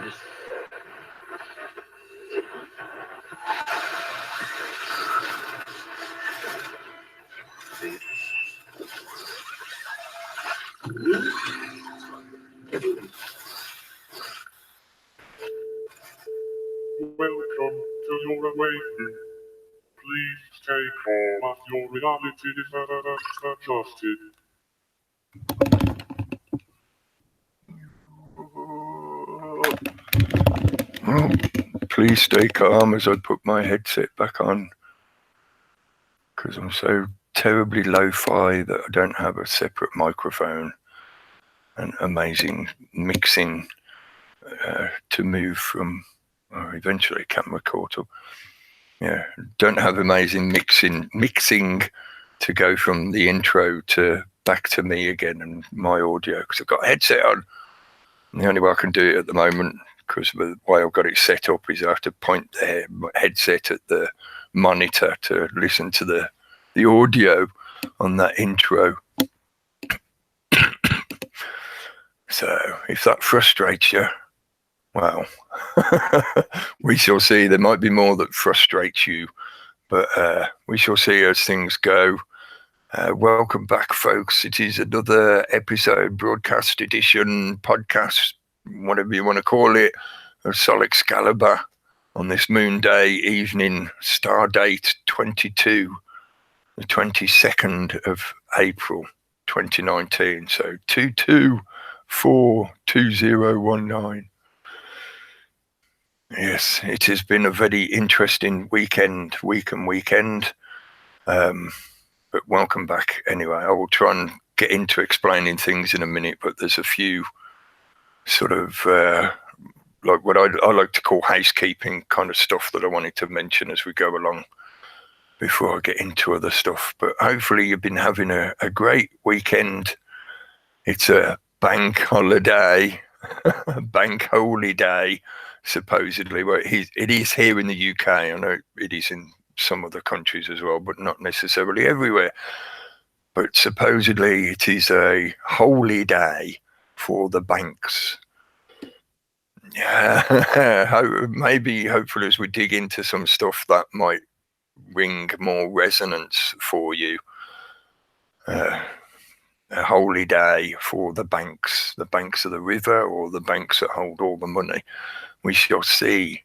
Welcome to your awakening. Please take all as your reality is adjusted. Well, please stay calm as I put my headset back on, because I'm so terribly lo-fi that I don't have a separate microphone and amazing mixing to move from, or eventually camera quarter. Yeah, don't have amazing mixing to go from the intro to back to me again and my audio, because I've got a headset on. And the only way I can do it at the moment, because the way I've got it set up, is I have to point the headset at the monitor to listen to the audio on that intro. So if that frustrates you, well, we shall see. There might be more that frustrates you, but we shall see as things go. Welcome back, folks. It is another episode, broadcast edition, podcast, whatever you want to call it, of Sol Excalibre on this moon day evening, star date 22, the 22nd of April 2019. So 2242019. Yes, it has been a very interesting week and weekend. But welcome back anyway. I will try and get into explaining things in a minute, but there's a few sort of like what I like to call housekeeping kind of stuff that I wanted to mention as we go along before I get into other stuff. But hopefully you've been having a great weekend. It's a bank holiday, a bank holy day, supposedly. Well, it is here in the UK. I know it is in some other countries as well, but not necessarily everywhere. But supposedly it is a holy day for the banks. Yeah, maybe hopefully as we dig into some stuff that might ring more resonance for you. A holy day for the banks of the river, or the banks that hold all the money. We shall see.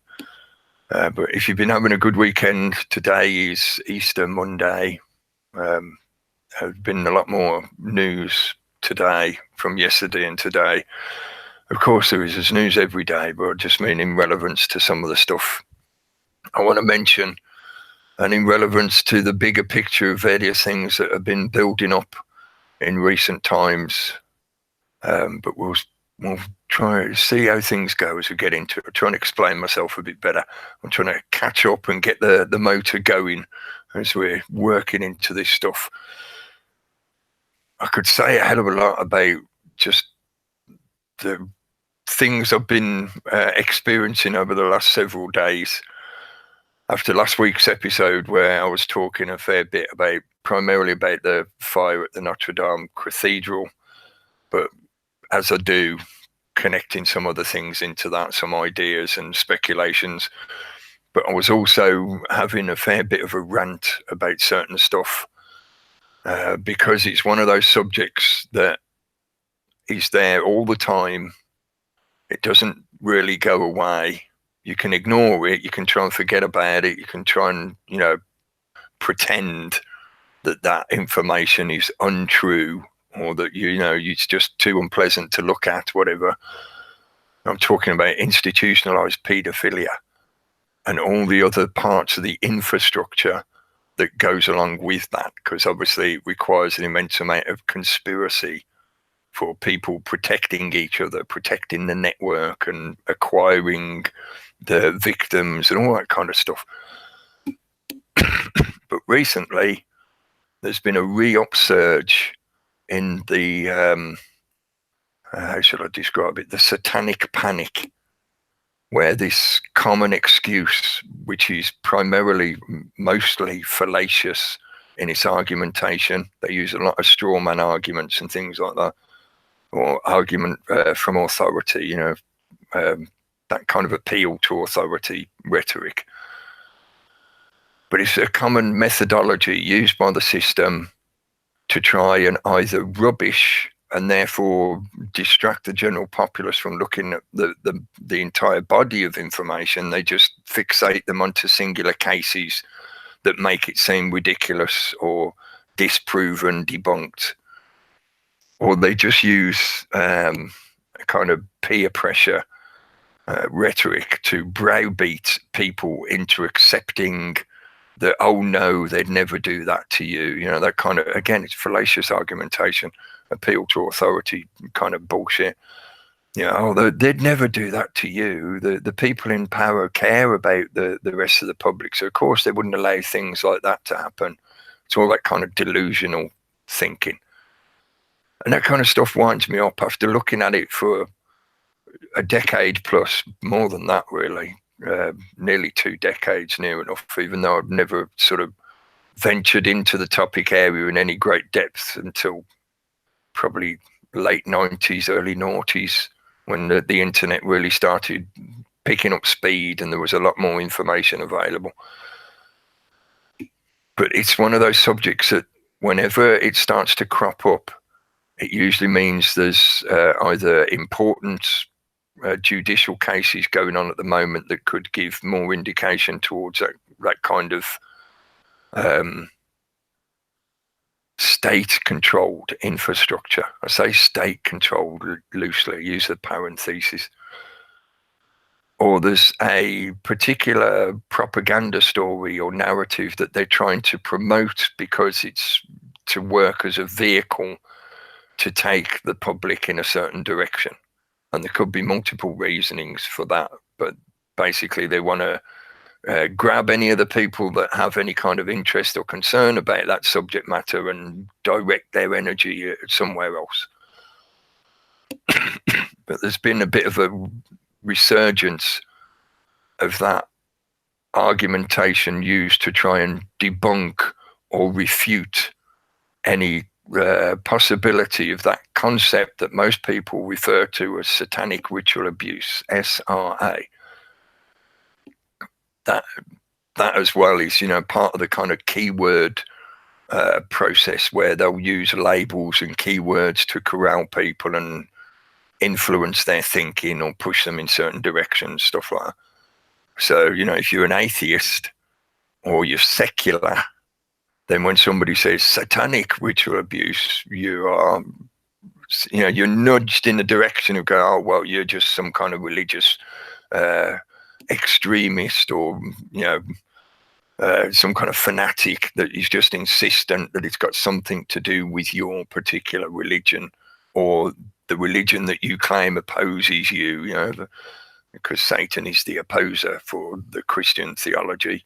But if you've been having a good weekend, today is Easter Monday. There's been a lot more news today from yesterday and today. Of course, there's news every day, but I just mean in relevance to some of the stuff I want to mention, and in relevance to the bigger picture of various things that have been building up in recent times. But we'll try to see how things go as we get into it. I'm trying to explain myself a bit better. I'm trying to catch up and get the motor going as we're working into this stuff. I could say a hell of a lot about just the things I've been experiencing over the last several days. After last week's episode, where I was talking a fair bit primarily about the fire at the Notre Dame Cathedral, but as I do, connecting some other things into that, some ideas and speculations. But I was also having a fair bit of a rant about certain stuff, because it's one of those subjects that is there all the time. It doesn't really go away. You can ignore it, you can try and forget about it, you can try and, pretend that information is untrue, or that, it's just too unpleasant to look at, whatever. I'm talking about institutionalized paedophilia and all the other parts of the infrastructure that goes along with that, because obviously it requires an immense amount of conspiracy for people protecting each other, protecting the network and acquiring the victims and all that kind of stuff. But recently, there's been a re-upsurge in the, how shall I describe it, the satanic panic, where this common excuse, which is mostly fallacious in its argumentation, they use a lot of straw man arguments and things like that, or argument from authority, that kind of appeal to authority rhetoric. But it's a common methodology used by the system to try and either rubbish and therefore distract the general populace from looking at the entire body of information. They just fixate them onto singular cases that make it seem ridiculous or disproven, debunked. Or they just use a kind of peer pressure rhetoric to browbeat people into accepting that, oh no, they'd never do that to you. You know, that kind of, again, it's fallacious argumentation, appeal to authority kind of bullshit. You know, oh, they'd never do that to you. The people in power care about the rest of the public. So of course they wouldn't allow things like that to happen. It's all that kind of delusional thinking. And that kind of stuff winds me up after looking at it for a decade plus, more than that really. Nearly 2 decades near enough, even though I've never sort of ventured into the topic area in any great depth until probably late 90s, early noughties, when the internet really started picking up speed and there was a lot more information available. But it's one of those subjects that whenever it starts to crop up, it usually means there's either important judicial cases going on at the moment that could give more indication towards that kind of state-controlled infrastructure. I say state-controlled loosely, use the parenthesis. Or there's a particular propaganda story or narrative that they're trying to promote because it's to work as a vehicle to take the public in a certain direction. And there could be multiple reasonings for that, but basically they want to grab any of the people that have any kind of interest or concern about that subject matter and direct their energy somewhere else. But there's been a bit of a resurgence of that argumentation used to try and debunk or refute any possibility of that concept that most people refer to as satanic ritual abuse, SRA. That as well is, you know, part of the kind of keyword process where they'll use labels and keywords to corral people and influence their thinking or push them in certain directions, stuff like that. So, you know, if you're an atheist or you're secular, then when somebody says satanic ritual abuse, you are, you know, you're nudged in the direction of going, oh, well, you're just some kind of religious extremist, or, you know, some kind of fanatic that is just insistent that it's got something to do with your particular religion or the religion that you claim opposes you, you know, because Satan is the opposer for the Christian theology.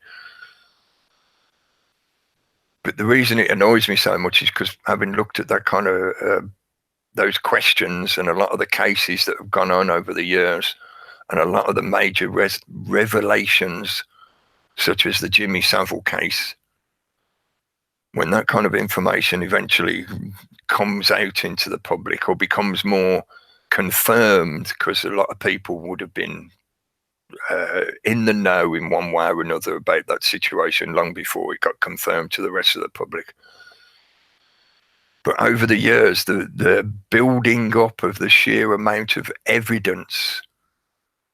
But the reason it annoys me so much is because having looked at that kind of those questions and a lot of the cases that have gone on over the years, and a lot of the major revelations, such as the Jimmy Savile case, when that kind of information eventually comes out into the public or becomes more confirmed, because a lot of people would have been in the know in one way or another about that situation long before it got confirmed to the rest of the public. But over the years, the building up of the sheer amount of evidence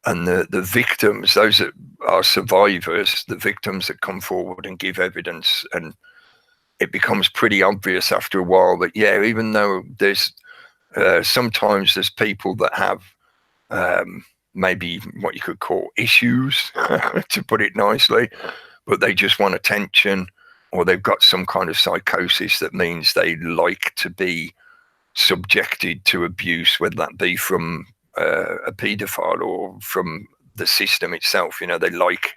and the victims, those that are survivors, the victims that come forward and give evidence, and it becomes pretty obvious after a while that, yeah, even though there's sometimes there's people that have maybe what you could call issues, to put it nicely, but they just want attention, or they've got some kind of psychosis that means they like to be subjected to abuse, whether that be from a paedophile or from the system itself. You know, they like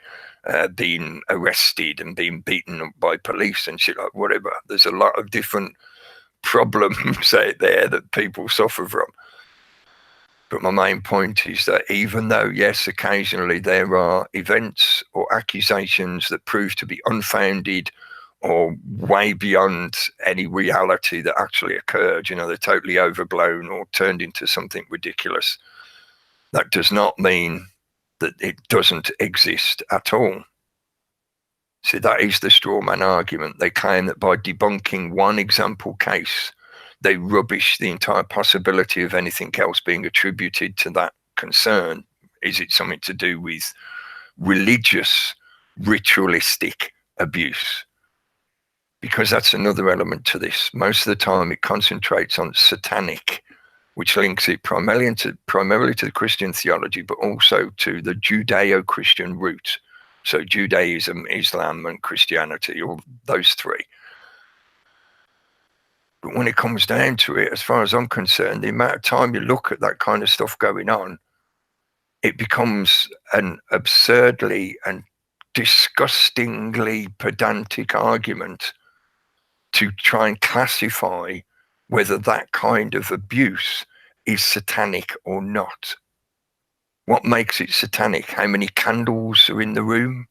being arrested and being beaten up by police and shit, like whatever. There's a lot of different problems out there that people suffer from. But my main point is that even though, yes, occasionally there are events or accusations that prove to be unfounded or way beyond any reality that actually occurred, you know, they're totally overblown or turned into something ridiculous, that does not mean that it doesn't exist at all. So that is the straw man argument. They claim that by debunking one example case, they rubbish the entire possibility of anything else being attributed to that concern. Is it something to do with religious, ritualistic abuse? Because that's another element to this. Most of the time it concentrates on satanic, which links it primarily to the Christian theology, but also to the Judeo-Christian root. So Judaism, Islam, and Christianity, all those three. But when it comes down to it, as far as I'm concerned, the amount of time you look at that kind of stuff going on, it becomes an absurdly and disgustingly pedantic argument to try and classify whether that kind of abuse is satanic or not. What makes it satanic? How many candles are in the room?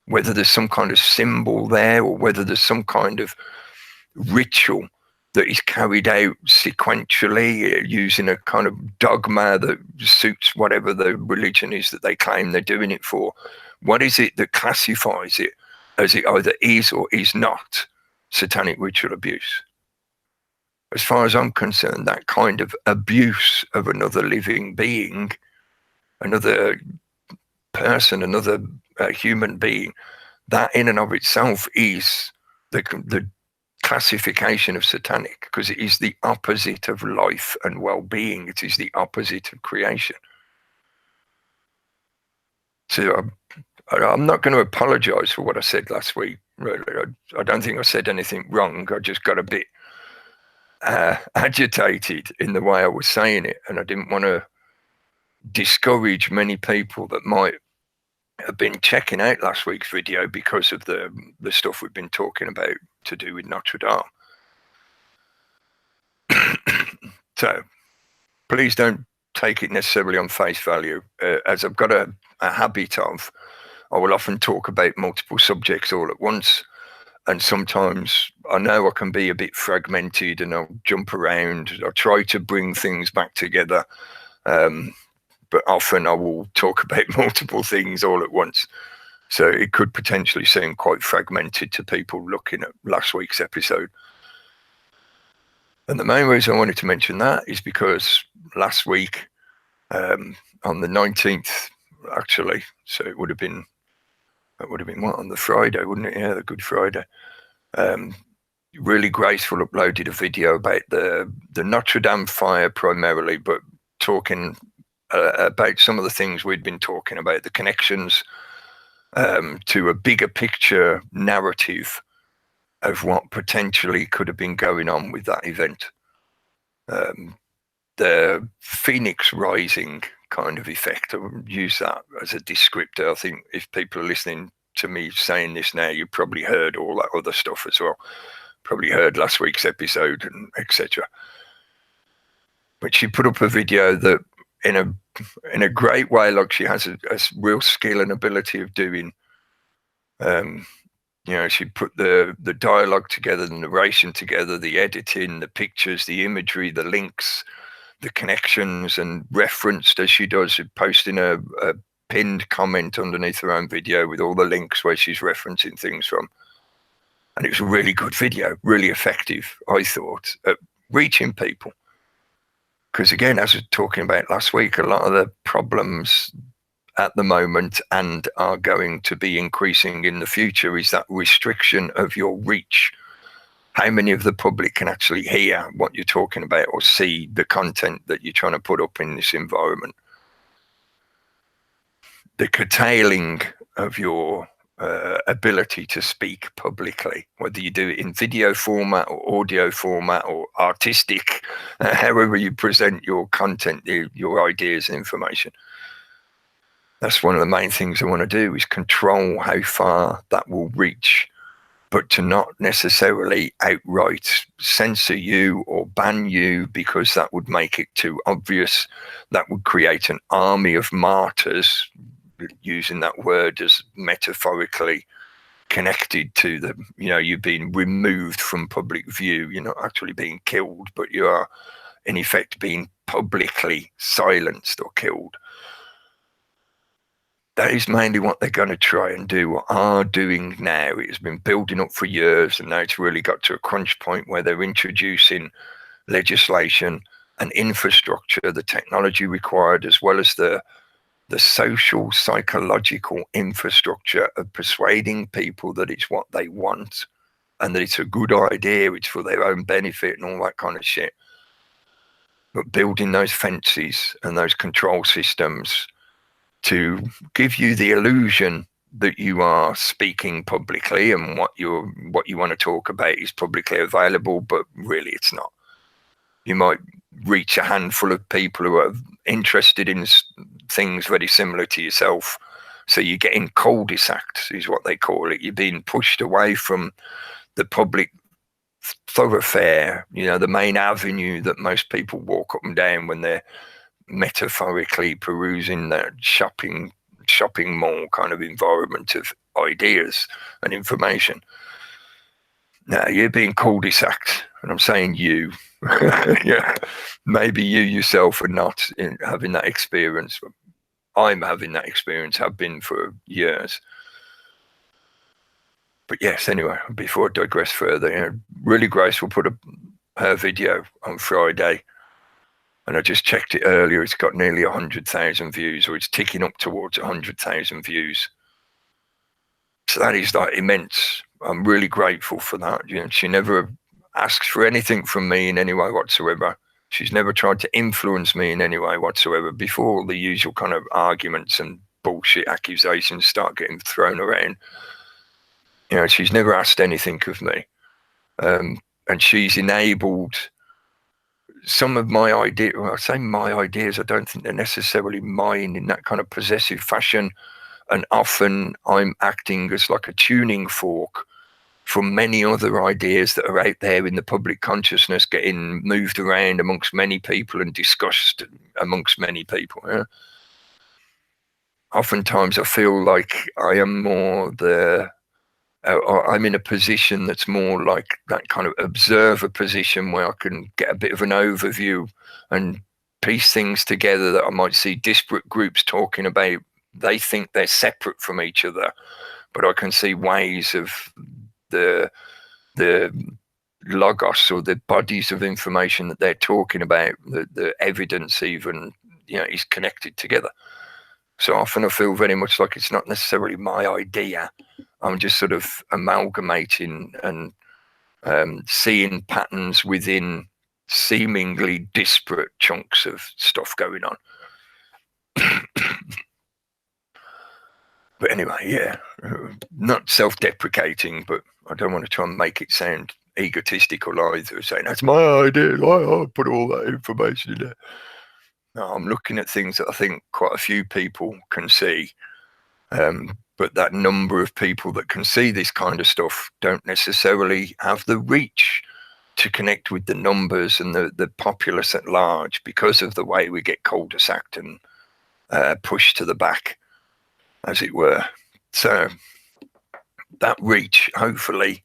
Whether there's some kind of symbol there, or whether there's some kind of ritual that is carried out sequentially using a kind of dogma that suits whatever the religion is that they claim they're doing it for. What is it that classifies it as it either is or is not satanic ritual abuse? As far as I'm concerned, that kind of abuse of another living being, another person, another human being, that in and of itself is the classification of satanic, because it is the opposite of life and well-being. It is the opposite of creation. So I'm not going to apologize for what I said last week. Really, I don't think I said anything wrong. I just got a bit agitated in the way I was saying it, and I didn't want to discourage many people that might have been checking out last week's video because of the stuff we've been talking about to do with Notre Dame. So please don't take it necessarily on face value. As I've got a habit of, I will often talk about multiple subjects all at once, and sometimes I know I can be a bit fragmented and I'll jump around. I try to bring things back together, but often I will talk about multiple things all at once. So it could potentially seem quite fragmented to people looking at last week's episode. And the main reason I wanted to mention that is because last week, on the 19th, actually, so it would have been what, on the Friday, wouldn't it? Yeah, the Good Friday. Really Graceful uploaded a video about the Notre Dame fire primarily, but talking about some of the things we'd been talking about, the connections to a bigger picture narrative of what potentially could have been going on with that event. The Phoenix Rising kind of effect, I would use that as a descriptor. I think if people are listening to me saying this now, you probably heard all that other stuff as well. Probably heard last week's episode and etc. But she put up a video that in a great way, like she has a real skill and ability of doing. She put the dialogue together, the narration together, the editing, the pictures, the imagery, the links, the connections, and referenced as she does, posting a pinned comment underneath her own video with all the links where she's referencing things from. And it was a really good video, really effective, I thought, at reaching people. Because again, as we were talking about last week, a lot of the problems at the moment and are going to be increasing in the future is that restriction of your reach. How many of the public can actually hear what you're talking about or see the content that you're trying to put up in this environment? The curtailing of your ability to speak publicly, whether you do it in video format or audio format or artistic, however you present your content, your ideas and information. That's one of the main things I want to do, is control how far that will reach, but to not necessarily outright censor you or ban you, because that would make it too obvious. That would create an army of martyrs, using that word as metaphorically connected to the, you're being removed from public view. You're not actually being killed, but you are in effect being publicly silenced or killed. that is mainly what they're going to try and do, or are doing now. It has been building up for years, and now it's really got to a crunch point where they're introducing legislation and infrastructure, the technology required, as well as the social psychological infrastructure of persuading people that it's what they want and that it's a good idea, it's for their own benefit and all that kind of shit. But building those fences and those control systems to give you the illusion that you are speaking publicly and what you want to talk about is publicly available, but really it's not. You might reach a handful of people who are interested in things very similar to yourself. So you're getting cul-de-sacs, is what they call it. You're being pushed away from the public thoroughfare, the main avenue that most people walk up and down when they're metaphorically perusing that shopping mall kind of environment of ideas and information. Now you're being cul-de-sacked, and I'm saying you. Yeah, maybe you yourself are not having that experience. I'm having that experience, have been for years. But yes, anyway, before I digress further, really Grace will put her video on Friday, and I just checked it earlier. It's got nearly 100,000 views, or it's ticking up towards 100,000 views. So that is like immense. I'm really grateful for that. She never asks for anything from me in any way whatsoever. She's never tried to influence me in any way whatsoever. Before the usual kind of arguments and bullshit accusations start getting thrown around, she's never asked anything of me. And she's enabled some of my ideas. Well, I say my ideas, I don't think they're necessarily mine in that kind of possessive fashion. And often I'm acting as like a tuning fork for many other ideas that are out there in the public consciousness, getting moved around amongst many people and discussed amongst many people. Yeah? Oftentimes I feel like I am more I'm in a position that's more like that kind of observer position where I can get a bit of an overview and piece things together that I might see disparate groups talking about. They think they're separate from each other, but I can see ways of the logos, or the bodies of information that they're talking about, the evidence even, is connected together. So often I feel very much like it's not necessarily my idea. I'm just sort of amalgamating and seeing patterns within seemingly disparate chunks of stuff going on. But anyway, yeah, not self-deprecating, but I don't want to try and make it sound egotistical either, saying that's my idea, I put all that information in there. No, I'm looking at things that I think quite a few people can see, but that number of people that can see this kind of stuff don't necessarily have the reach to connect with the numbers and the populace at large, because of the way we get cul-de-saced and pushed to the back, as it were. So that reach hopefully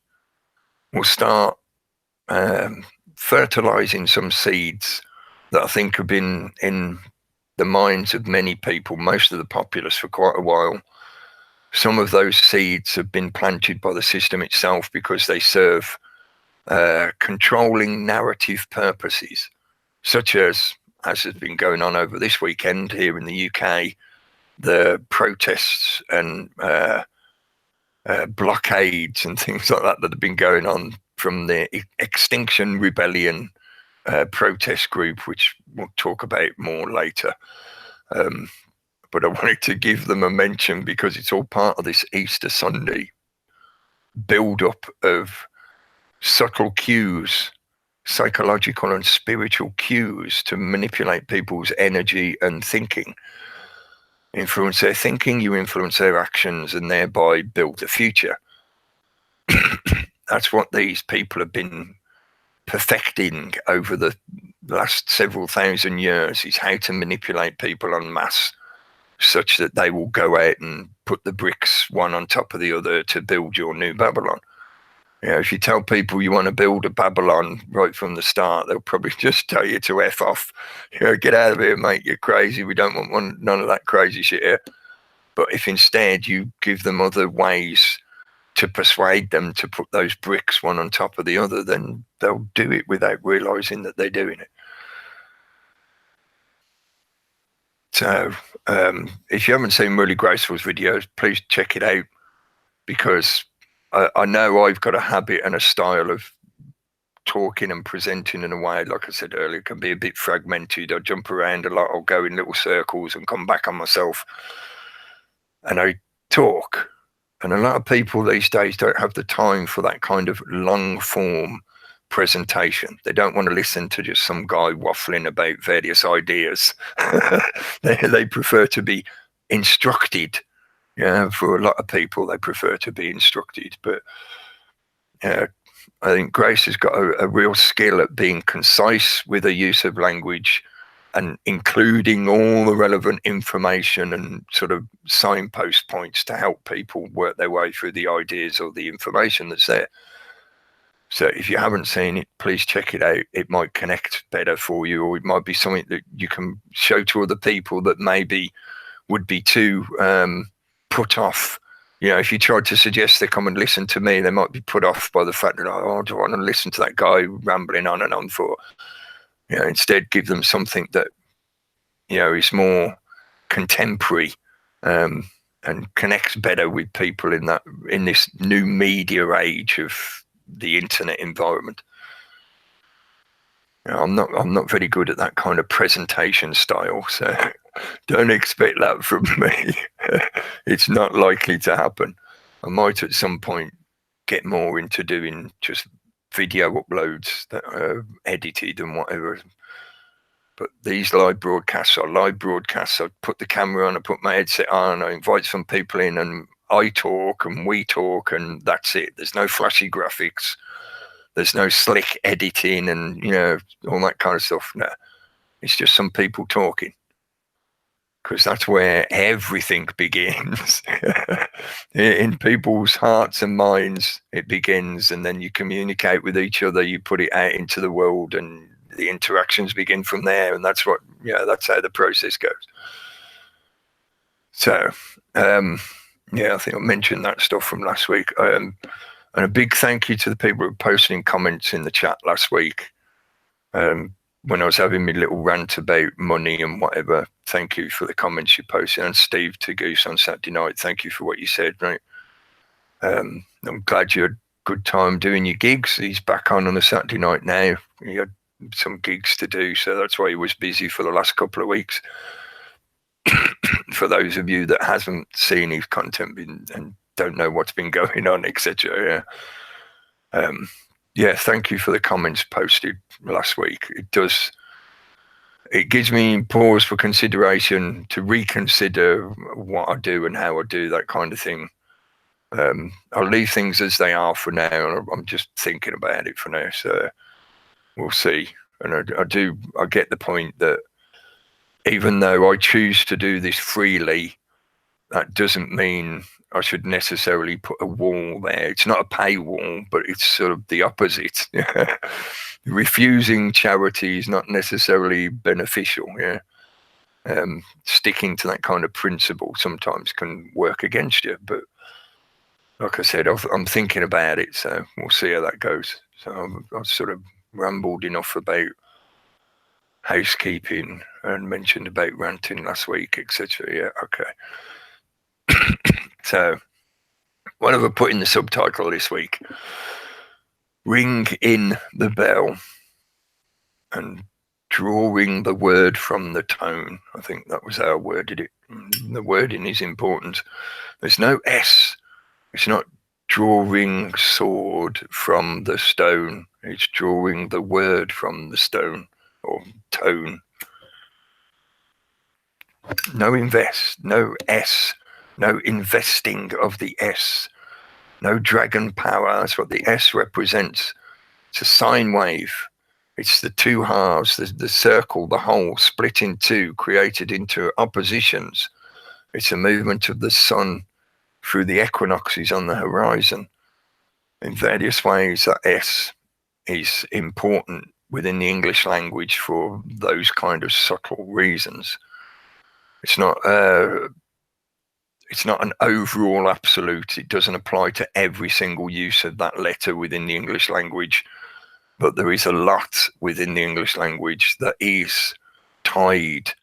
will start fertilizing some seeds that I think have been in the minds of many people, most of the populace, for quite a while. Some of those seeds have been planted by the system itself because they serve controlling narrative purposes, such as has been going on over this weekend here in the UK, the protests and blockades and things like that have been going on from the Extinction Rebellion protest group, which we'll talk about more later. But I wanted to give them a mention because it's all part of this Easter Sunday build-up of subtle cues, psychological and spiritual cues to manipulate people's energy and thinking. Influence their thinking, you influence their actions, and thereby build the future. That's what these people have been perfecting over the last several thousand years, is how to manipulate people en masse such that they will go out and put the bricks one on top of the other to build your new Babylon. If you tell people you want to build a Babylon right from the start, they'll probably just tell you to F off. Get out of here, mate, you're crazy. We don't want none of that crazy shit here. But if instead you give them other ways to persuade them to put those bricks one on top of the other, then they'll do it without realizing that they're doing it. So if you haven't seen Marley Graceful's videos, please check it out, because I know I've got a habit and a style of talking and presenting in a way, like I said earlier, can be a bit fragmented. I jump around a lot, I'll go in little circles and come back on myself, and I talk. And a lot of people these days don't have the time for that kind of long form presentation. They don't want to listen to just some guy waffling about various ideas. They prefer to be instructed. Yeah, for a lot of people, they prefer to be instructed. But I think Grace has got a real skill at being concise with the use of language and including all the relevant information and sort of signpost points to help people work their way through the ideas or the information that's there. So if you haven't seen it, please check it out. It might connect better for you, or it might be something that you can show to other people that maybe would be too put off. You know, if you tried to suggest they come and listen to me, they might be put off by the fact that, oh, do I want to listen to that guy rambling on and on for? You know, instead give them something that, you know, is more contemporary and connects better with people in this new media age of the internet environment. You know, I'm not very good at that kind of presentation style, so don't expect that from me. It's not likely to happen. I might at some point get more into doing just video uploads that are edited and whatever. But these live broadcasts are live broadcasts. I put the camera on, I put my headset on, I invite some people in, and I talk and we talk, and that's it. There's no flashy graphics. There's no slick editing and, you know, all that kind of stuff. No, it's just some people talking, because that's where everything begins. In people's hearts and minds, it begins, and then you communicate with each other, you put it out into the world, and the interactions begin from there, and that's what, that's how the process goes. So, I think I mentioned that stuff from last week. And a big thank you to the people who were posting comments in the chat last week. When I was having my little rant about money and whatever, thank you for the comments you posted. And Steve to Goose on Saturday night, thank you for what you said, right? I'm glad you had a good time doing your gigs. He's back on a Saturday night now. He had some gigs to do, so that's why he was busy for the last couple of weeks. For those of you that hasn't seen his content and don't know what's been going on, etc. Thank you for the comments posted last week. It gives me pause for consideration to reconsider what I do and how I do that kind of thing. I'll leave things as they are for now. I'm just thinking about it for now, so we'll see. And I get the point that even though I choose to do this freely, that doesn't mean I should necessarily put a wall there. It's not a paywall, but it's sort of the opposite. Refusing charity is not necessarily beneficial. Sticking to that kind of principle sometimes can work against you. But like I said, I'm thinking about it, so we'll see how that goes. So I've sort of rambled enough about housekeeping and mentioned about ranting last week, etc. Yeah, okay. So what have I put in the subtitle this week? Ring in the bell and drawing the word from the tone. I think that was how I worded it. The wording is important. There's no S. It's not drawing sword from the stone. It's drawing the word from the stone or tone. No invest, no S, no investing of the S, no dragon power. That's what the S represents. It's a sine wave. It's the two halves, the circle, the whole split in two, created into oppositions. It's a movement of the sun through the equinoxes on the horizon. In various ways, that S is important within the English language for those kind of subtle reasons. It's not it's not an overall absolute. It doesn't apply to every single use of that letter within the English language, but there is a lot within the English language that is tied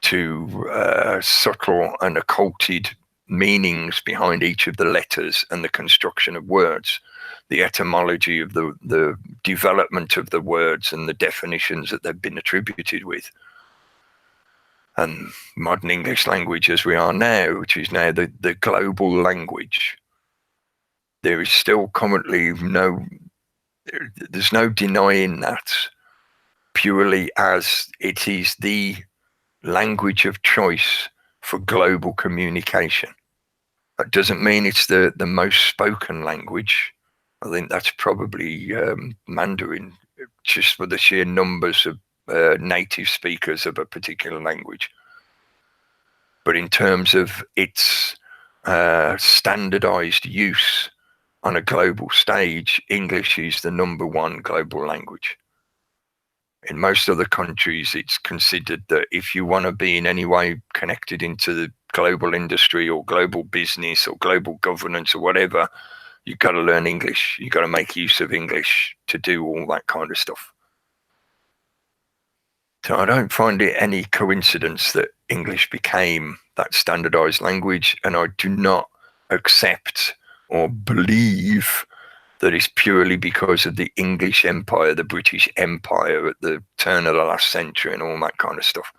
to subtle and occulted meanings behind each of the letters and the construction of words, the etymology of the development of the words and the definitions that they've been attributed with. And modern English language as we are now, which is now the global language, there is still currently there's no denying that, purely as it is the language of choice for global communication. That doesn't mean it's the most spoken language. I think that's probably Mandarin, just for the sheer numbers of native speakers of a particular language. But in terms of its standardized use on a global stage, English is the number one global language. In most other countries, it's considered that if you want to be in any way connected into the global industry or global business or global governance or whatever, you've got to learn English. You've got to make use of English to do all that kind of stuff. So I don't find it any coincidence that English became that standardized language, and I do not accept or believe that it's purely because of the English Empire, the British Empire at the turn of the last century and all that kind of stuff.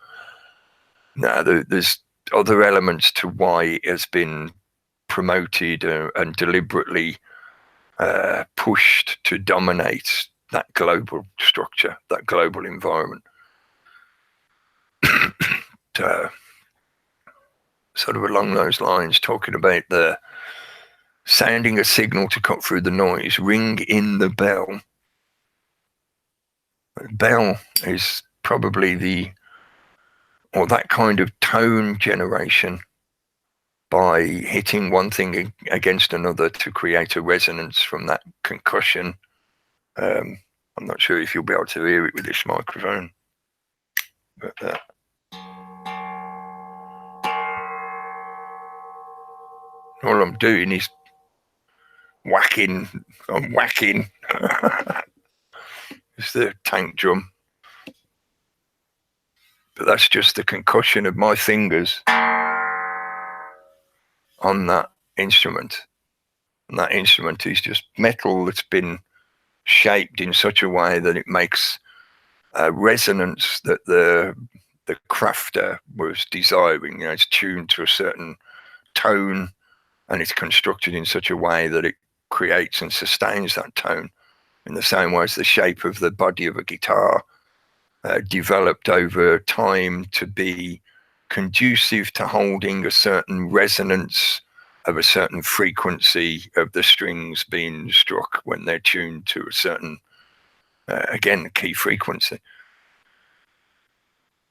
No, there's other elements to why it has been promoted and deliberately pushed to dominate that global structure, that global environment. Sort of along those lines, talking about the sounding a signal to cut through the noise, ring in the bell. Bell is probably that kind of tone generation by hitting one thing against another to create a resonance from that concussion. I'm not sure if you'll be able to hear it with this microphone, but all I'm doing is whacking. I'm whacking. It's the tank drum. But that's just the concussion of my fingers on that instrument. And that instrument is just metal that's been shaped in such a way that it makes a resonance that the crafter was desiring. It's tuned to a certain tone, and it's constructed in such a way that it creates and sustains that tone, in the same way as the shape of the body of a guitar developed over time to be conducive to holding a certain resonance of a certain frequency of the strings being struck when they're tuned to a certain, again, key frequency.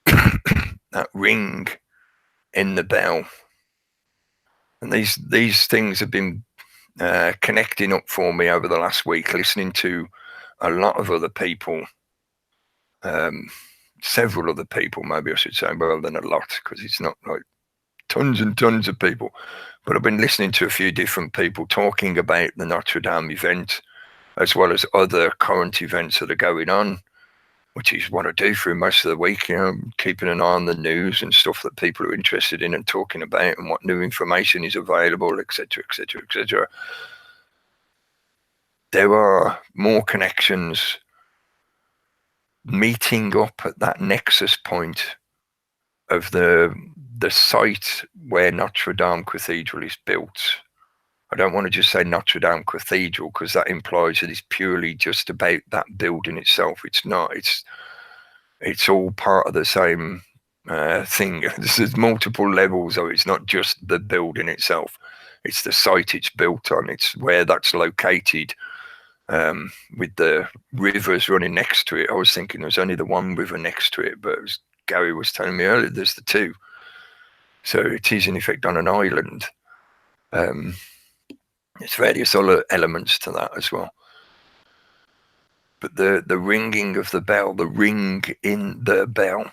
That ring in the bell. And these things have been connecting up for me over the last week, listening to a lot of other people, several other people, maybe I should say, more than a lot, because it's not like tons and tons of people. But I've been listening to a few different people talking about the Notre Dame event, as well as other current events that are going on, which is what I do through most of the week, keeping an eye on the news and stuff that people are interested in and talking about, and what new information is available, etc., etc., etc. There are more connections meeting up at that nexus point of the site where Notre Dame Cathedral is built. I don't want to just say Notre Dame Cathedral, because that implies that it's purely just about that building itself. It's not. It's all part of the same thing. There's multiple levels of it. It's not just the building itself. It's the site it's built on. It's where that's located, with the rivers running next to it. I was thinking there's only the one river next to it, but as Gary was telling me earlier, there's the two. So it is in effect on an island. There's various other elements to that as well. But the ringing of the bell, the ring in the bell.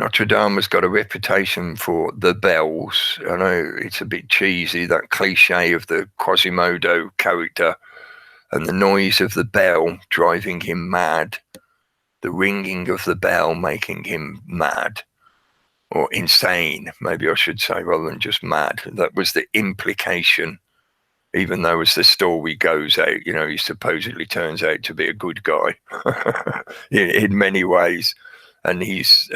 Notre Dame has got a reputation for the bells. I know it's a bit cheesy, that cliche of the Quasimodo character and the noise of the bell driving him mad, the ringing of the bell making him mad, or insane, maybe I should say, rather than just mad. That was the implication, even though as the story goes out, you know, he supposedly turns out to be a good guy in many ways. And his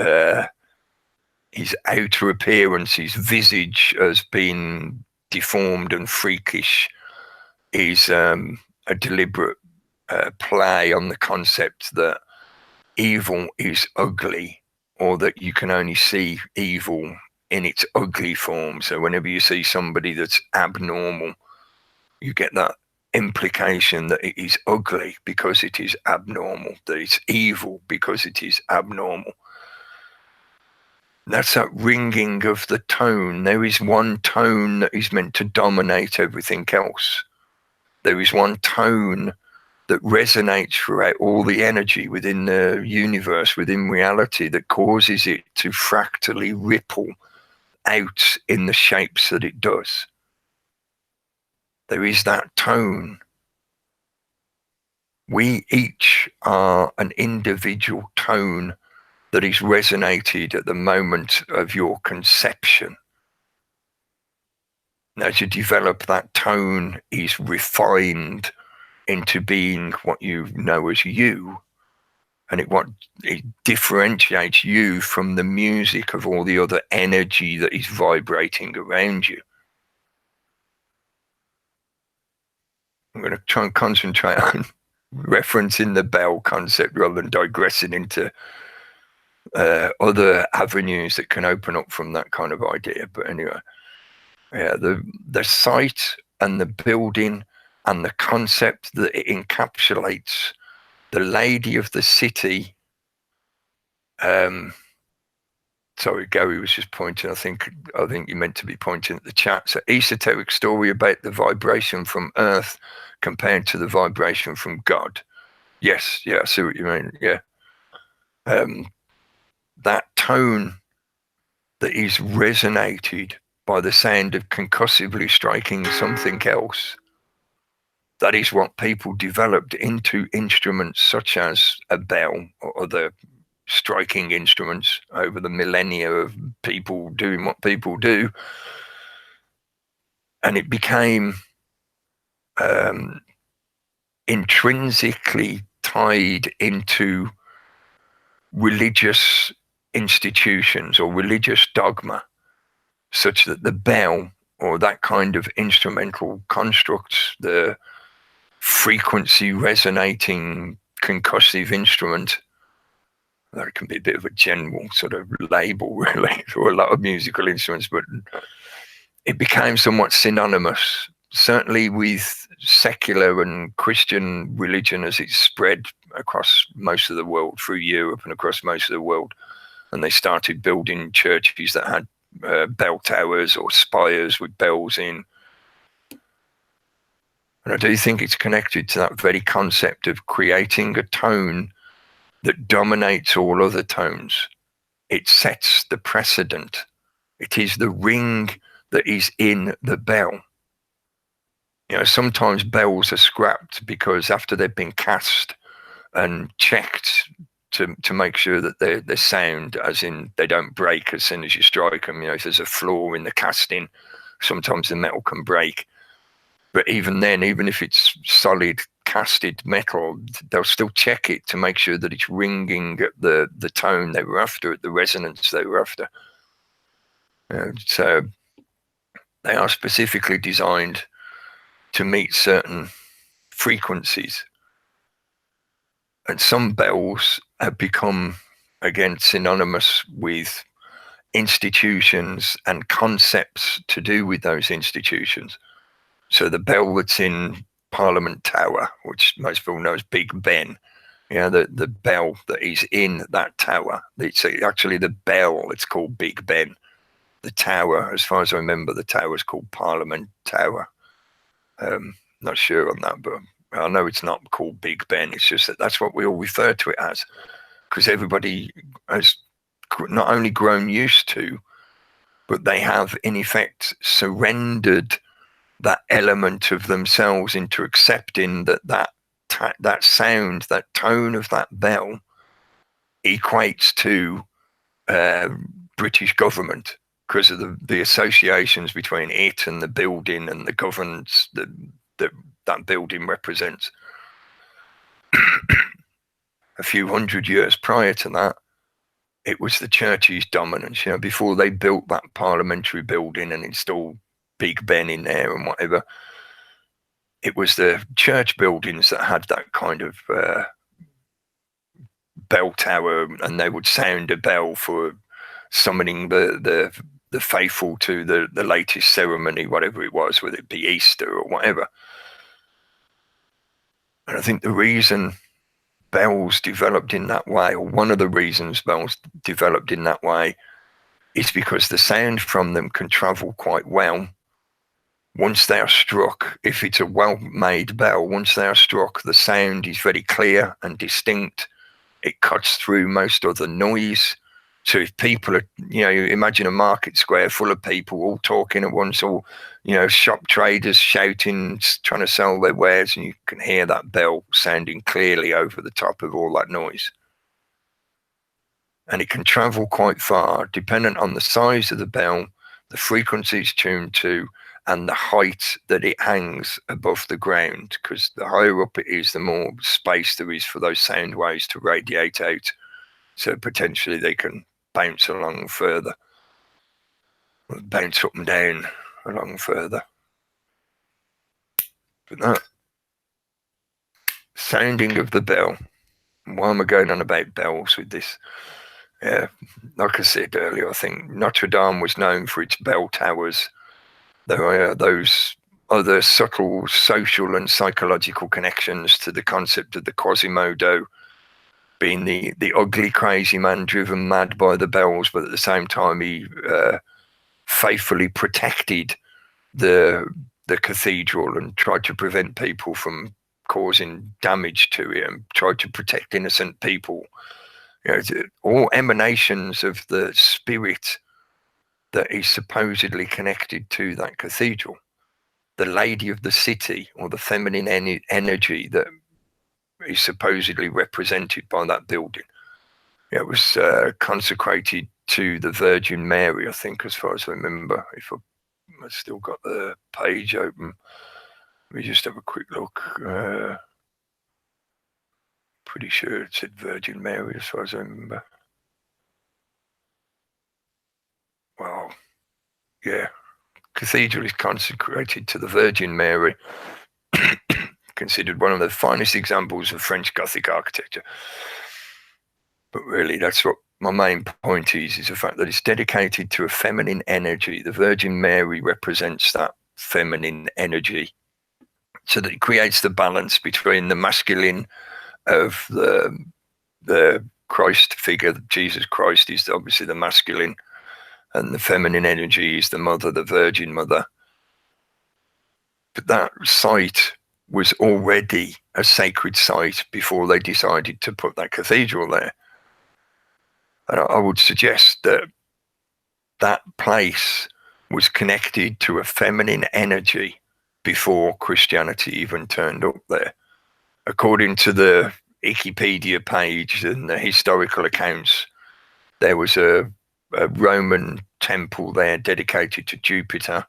outer appearance, his visage has been deformed and freakish, is a deliberate play on the concept that evil is ugly, or that you can only see evil in its ugly form. So whenever you see somebody that's abnormal, you get that implication that it is ugly because it is abnormal, that it's evil because it is abnormal. That's that ringing of the tone. There is one tone that is meant to dominate everything else. There is one tone that resonates throughout all the energy within the universe, within reality, that causes it to fractally ripple out in the shapes that it does. There is that tone. We each are an individual tone that is resonated at the moment of your conception. And as you develop, that tone is refined into being what you know as you, and it differentiates you from the music of all the other energy that is vibrating around you. I'm going to try and concentrate on referencing the bell concept rather than digressing into other avenues that can open up from that kind of idea. But anyway, yeah, the site and the building and the concept that it encapsulates, the lady of the city. Sorry, Gary was just pointing. I think you meant to be pointing at the chat. So, esoteric story about the vibration from Earth compared to the vibration from God. Yes, yeah, I see what you mean. Yeah, that tone that is resonated by the sound of concussively striking something else. That is what people developed into instruments such as a bell or other striking instruments over the millennia of people doing what people do. And it became intrinsically tied into religious institutions or religious dogma, such that the bell or that kind of instrumental construct, the frequency resonating concussive instrument, that can be a bit of a general sort of label really for a lot of musical instruments, but it became somewhat synonymous, certainly with secular and Christian religion as it spread across most of the world, through Europe and across most of the world. And they started building churches that had bell towers or spires with bells in. And I do think it's connected to that very concept of creating a tone that dominates all other tones. It sets the precedent. It is the ring that is in the bell. You know, sometimes bells are scrapped because after they've been cast and checked to make sure that they're sound, as in they don't break as soon as you strike them. You know, if there's a flaw in the casting, sometimes the metal can break. But even then, even if it's solid casted metal, they'll still check it to make sure that it's ringing at the tone they were after, at the resonance they were after. So they are specifically designed to meet certain frequencies. And some bells have become, again, synonymous with institutions and concepts to do with those institutions. So the bell that's in Parliament Tower, which most people know as Big Ben, the bell that is in that tower, it's actually the bell that's called Big Ben. The tower, as far as I remember, the tower is called Parliament Tower. Not sure on that, but I know it's not called Big Ben. It's just that that's what we all refer to it as, because everybody has not only grown used to, but they have in effect surrendered that element of themselves into accepting that sound, that tone of that bell equates to British government, because of the associations between it and the building and the governance that building represents. A few hundred years prior to that, it was the church's dominance. Before they built that parliamentary building and installed Big Ben in there and whatever, it was the church buildings that had that kind of bell tower, and they would sound a bell for summoning the faithful to the latest ceremony, whatever it was, whether it be Easter or whatever. And I think the reason bells developed in that way, or one of the reasons bells developed in that way, is because the sound from them can travel quite well. Once they are struck, if it's a well-made bell, once they are struck, the sound is very clear and distinct. It cuts through most other noise. So if people are, imagine a market square full of people all talking at once, or, shop traders shouting, trying to sell their wares, and you can hear that bell sounding clearly over the top of all that noise. And it can travel quite far, dependent on the size of the bell, the frequency it's tuned to, and the height that it hangs above the ground, because the higher up it is, the more space there is for those sound waves to radiate out. So potentially they can bounce along further, bounce up and down along further. But that sounding of the bell, why am I going on about bells with this? Like I said earlier, I think Notre Dame was known for its bell towers. There are those other subtle social and psychological connections to the concept of the Quasimodo being the ugly, crazy man driven mad by the bells, but at the same time he faithfully protected the cathedral and tried to prevent people from causing damage to it, and tried to protect innocent people. All emanations of the spirit that is supposedly connected to that cathedral, the lady of the city, or the feminine energy that is supposedly represented by that building. It was consecrated to the Virgin Mary, I think, as far as I remember. If I've still got the page open, let me just have a quick look. Pretty sure it said Virgin Mary, as far as I remember. Well, yeah. Cathedral is consecrated to the Virgin Mary, considered one of the finest examples of French Gothic architecture. But really, that's what my main point is the fact that it's dedicated to a feminine energy. The Virgin Mary represents that feminine energy, so that it creates the balance between the masculine of the Christ figure. Jesus Christ is obviously the masculine, and the feminine energy is the mother, the Virgin Mother. But that site was already a sacred site before they decided to put that cathedral there. And I would suggest that that place was connected to a feminine energy before Christianity even turned up there. According to the Wikipedia page and the historical accounts, there was a Roman temple there dedicated to Jupiter.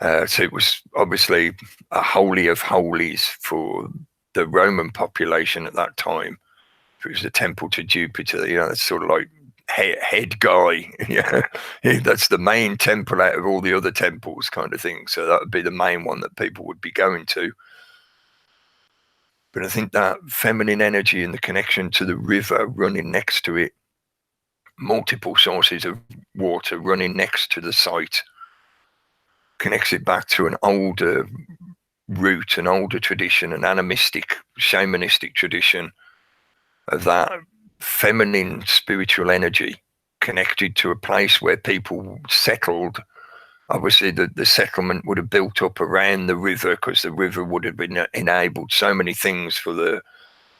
So it was obviously a holy of holies for the Roman population at that time. It was a temple to Jupiter, that's sort of like head guy. That's the main temple out of all the other temples, kind of thing. So that would be the main one that people would be going to. But I think that feminine energy and the connection to the river running next to it, multiple sources of water running next to the site, connects it back to an older root, an older tradition, an animistic, shamanistic tradition of that feminine spiritual energy connected to a place where people settled. Obviously, the settlement would have built up around the river, because the river would have been enabled so many things for the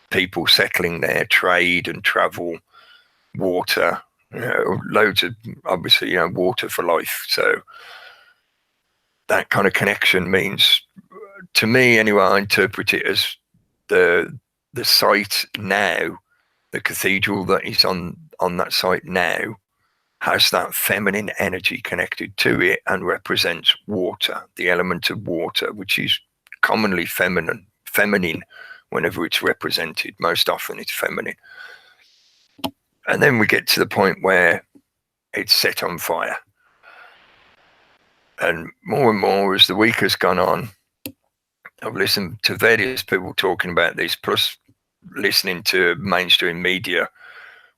people settling there: trade and travel, water, Loads of, obviously, water for life. So that kind of connection means, to me anyway, I interpret it as the site now, the cathedral that is on that site now, has that feminine energy connected to it and represents water, the element of water, which is commonly feminine whenever it's represented. Most often it's feminine. And then we get to the point where it's set on fire. And more as the week has gone on, I've listened to various people talking about this, plus listening to mainstream media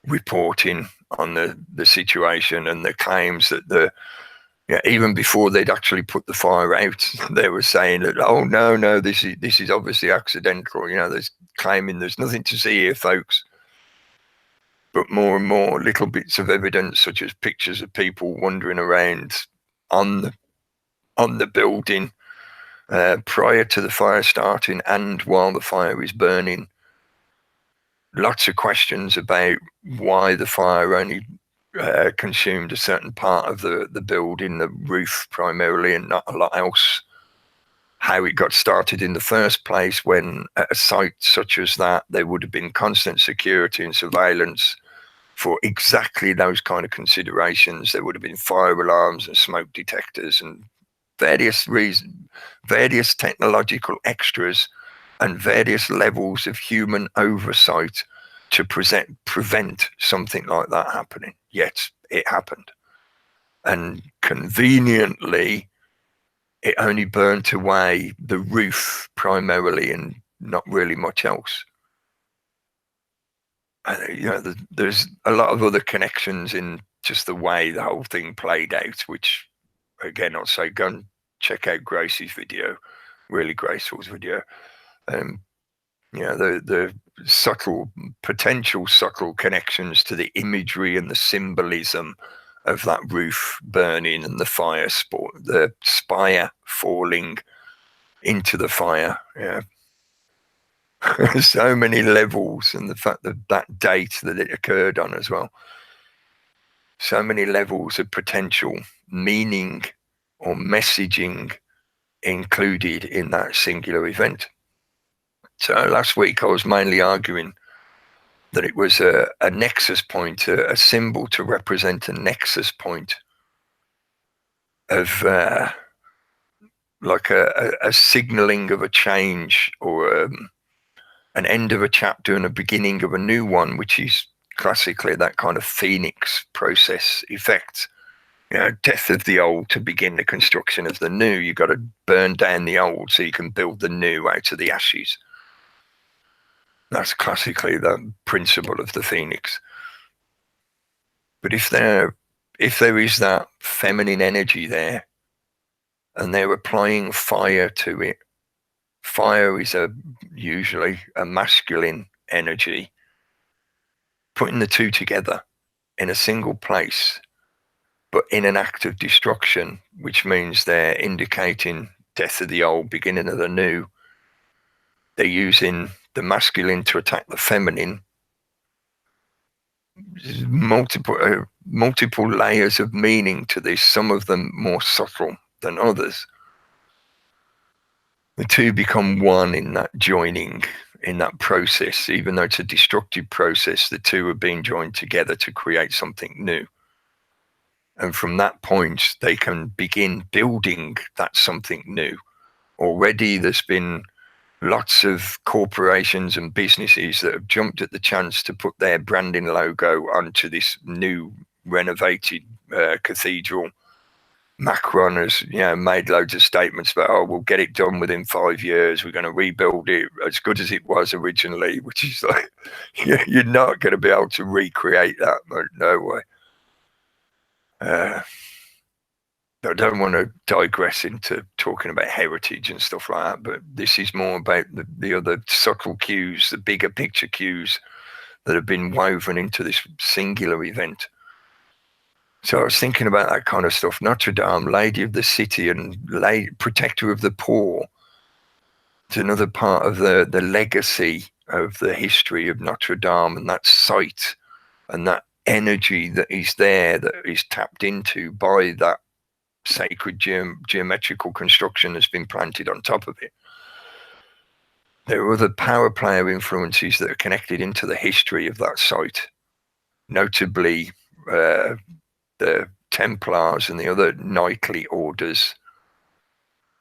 reporting on the situation and the claims that even before they'd actually put the fire out, they were saying that, oh no, this is obviously accidental. There's claiming there's nothing to see here, folks. But more and more little bits of evidence, such as pictures of people wandering around on the building prior to the fire starting and while the fire is burning. Lots of questions about why the fire only consumed a certain part of the building, the roof primarily, and not a lot else. How it got started in the first place, when at a site such as that, there would have been constant security and surveillance for exactly those kind of considerations. There would have been fire alarms and smoke detectors and various technological extras and various levels of human oversight to prevent something like that happening. Yet it happened. And conveniently, it only burnt away the roof primarily and not really much else. There's a lot of other connections in just the way the whole thing played out, which, again, I'll say, go and check out Gracie's video, really graceful video. The potential subtle connections to the imagery and the symbolism of that roof burning and the spire falling into the fire. Yeah. So many levels, and the fact that date that it occurred on as well. So many levels of potential meaning or messaging included in that singular event. So last week I was mainly arguing that it was a nexus point, a symbol to represent a nexus point of like a signaling of a change, or an end of a chapter and a beginning of a new one, which is classically that kind of phoenix process effect. Death of the old to begin the construction of the new. You've got to burn down the old so you can build the new out of the ashes. That's classically the principle of the phoenix. But if there is that feminine energy there, and they're applying fire to it, fire is usually a masculine energy. Putting the two together in a single place, but in an act of destruction, which means they're indicating death of the old, beginning of the new. They're using the masculine to attack the feminine. Multiple layers of meaning to this, some of them more subtle than others. The two become one in that joining, in that process. Even though it's a destructive process, the two are being joined together to create something new. And from that point, they can begin building that something new. Already there's been lots of corporations and businesses that have jumped at the chance to put their branding logo onto this new renovated cathedral. Macron has made loads of statements about, we'll get it done within 5 years. We're going to rebuild it as good as it was originally, which is like, you're not going to be able to recreate that. No way. I don't want to digress into talking about heritage and stuff like that, but this is more about the other subtle cues, the bigger picture cues that have been woven into this singular event. So I was thinking about that kind of stuff. Notre Dame, Lady of the City and Protector of the Poor. It's another part of the legacy of the history of Notre Dame and that site and that energy that is there, that is tapped into by that sacred geometrical construction that's been planted on top of it. There are other power player influences that are connected into the history of that site, notably the Templars and the other knightly orders,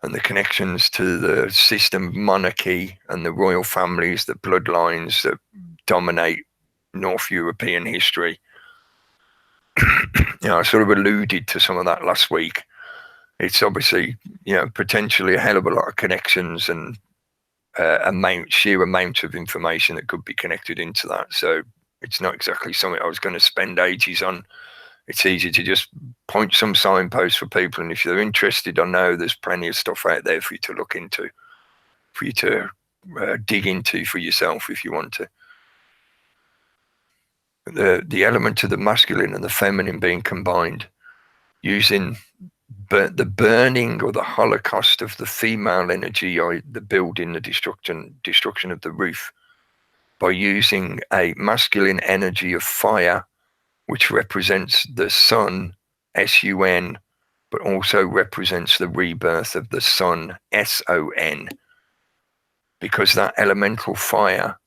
and the connections to the system monarchy and the royal families, the bloodlines that dominate North European history. I sort of alluded to some of that last week. It's obviously, potentially a hell of a lot of connections and sheer amount of information that could be connected into that. So it's not exactly something I was going to spend ages on. It's easy to just point some signposts for people, and if you're interested, I know there's plenty of stuff out there for you to look into, for you to dig into for yourself if you want to. The element of the masculine and the feminine being combined, using the burning or the holocaust of the female energy, the building, the destruction of the roof, by using a masculine energy of fire, which represents the sun, S-U-N, but also represents the rebirth of the sun, S-O-N, because that elemental fire,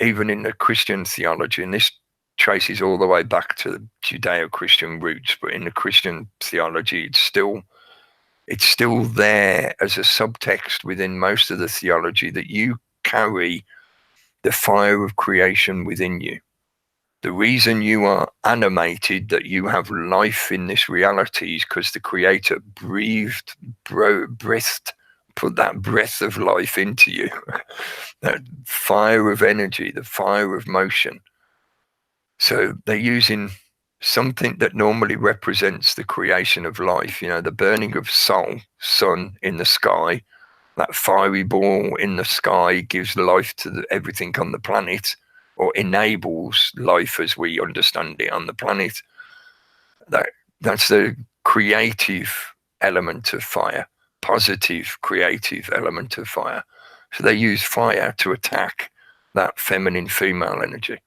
even in the Christian theology, and this traces all the way back to the Judeo-Christian roots, but in the Christian theology, it's still there as a subtext within most of the theology, that you carry the fire of creation within you. The reason you are animated, that you have life in this reality, is because the Creator put that breath of life into you, that fire of energy, the fire of motion. So they're using something that normally represents the creation of life, the burning of sun in the sky. That fiery ball in the sky gives life to everything on the planet, or enables life as we understand it on the planet. That's the creative element of fire, positive creative element of fire. So they use fire to attack that feminine female energy.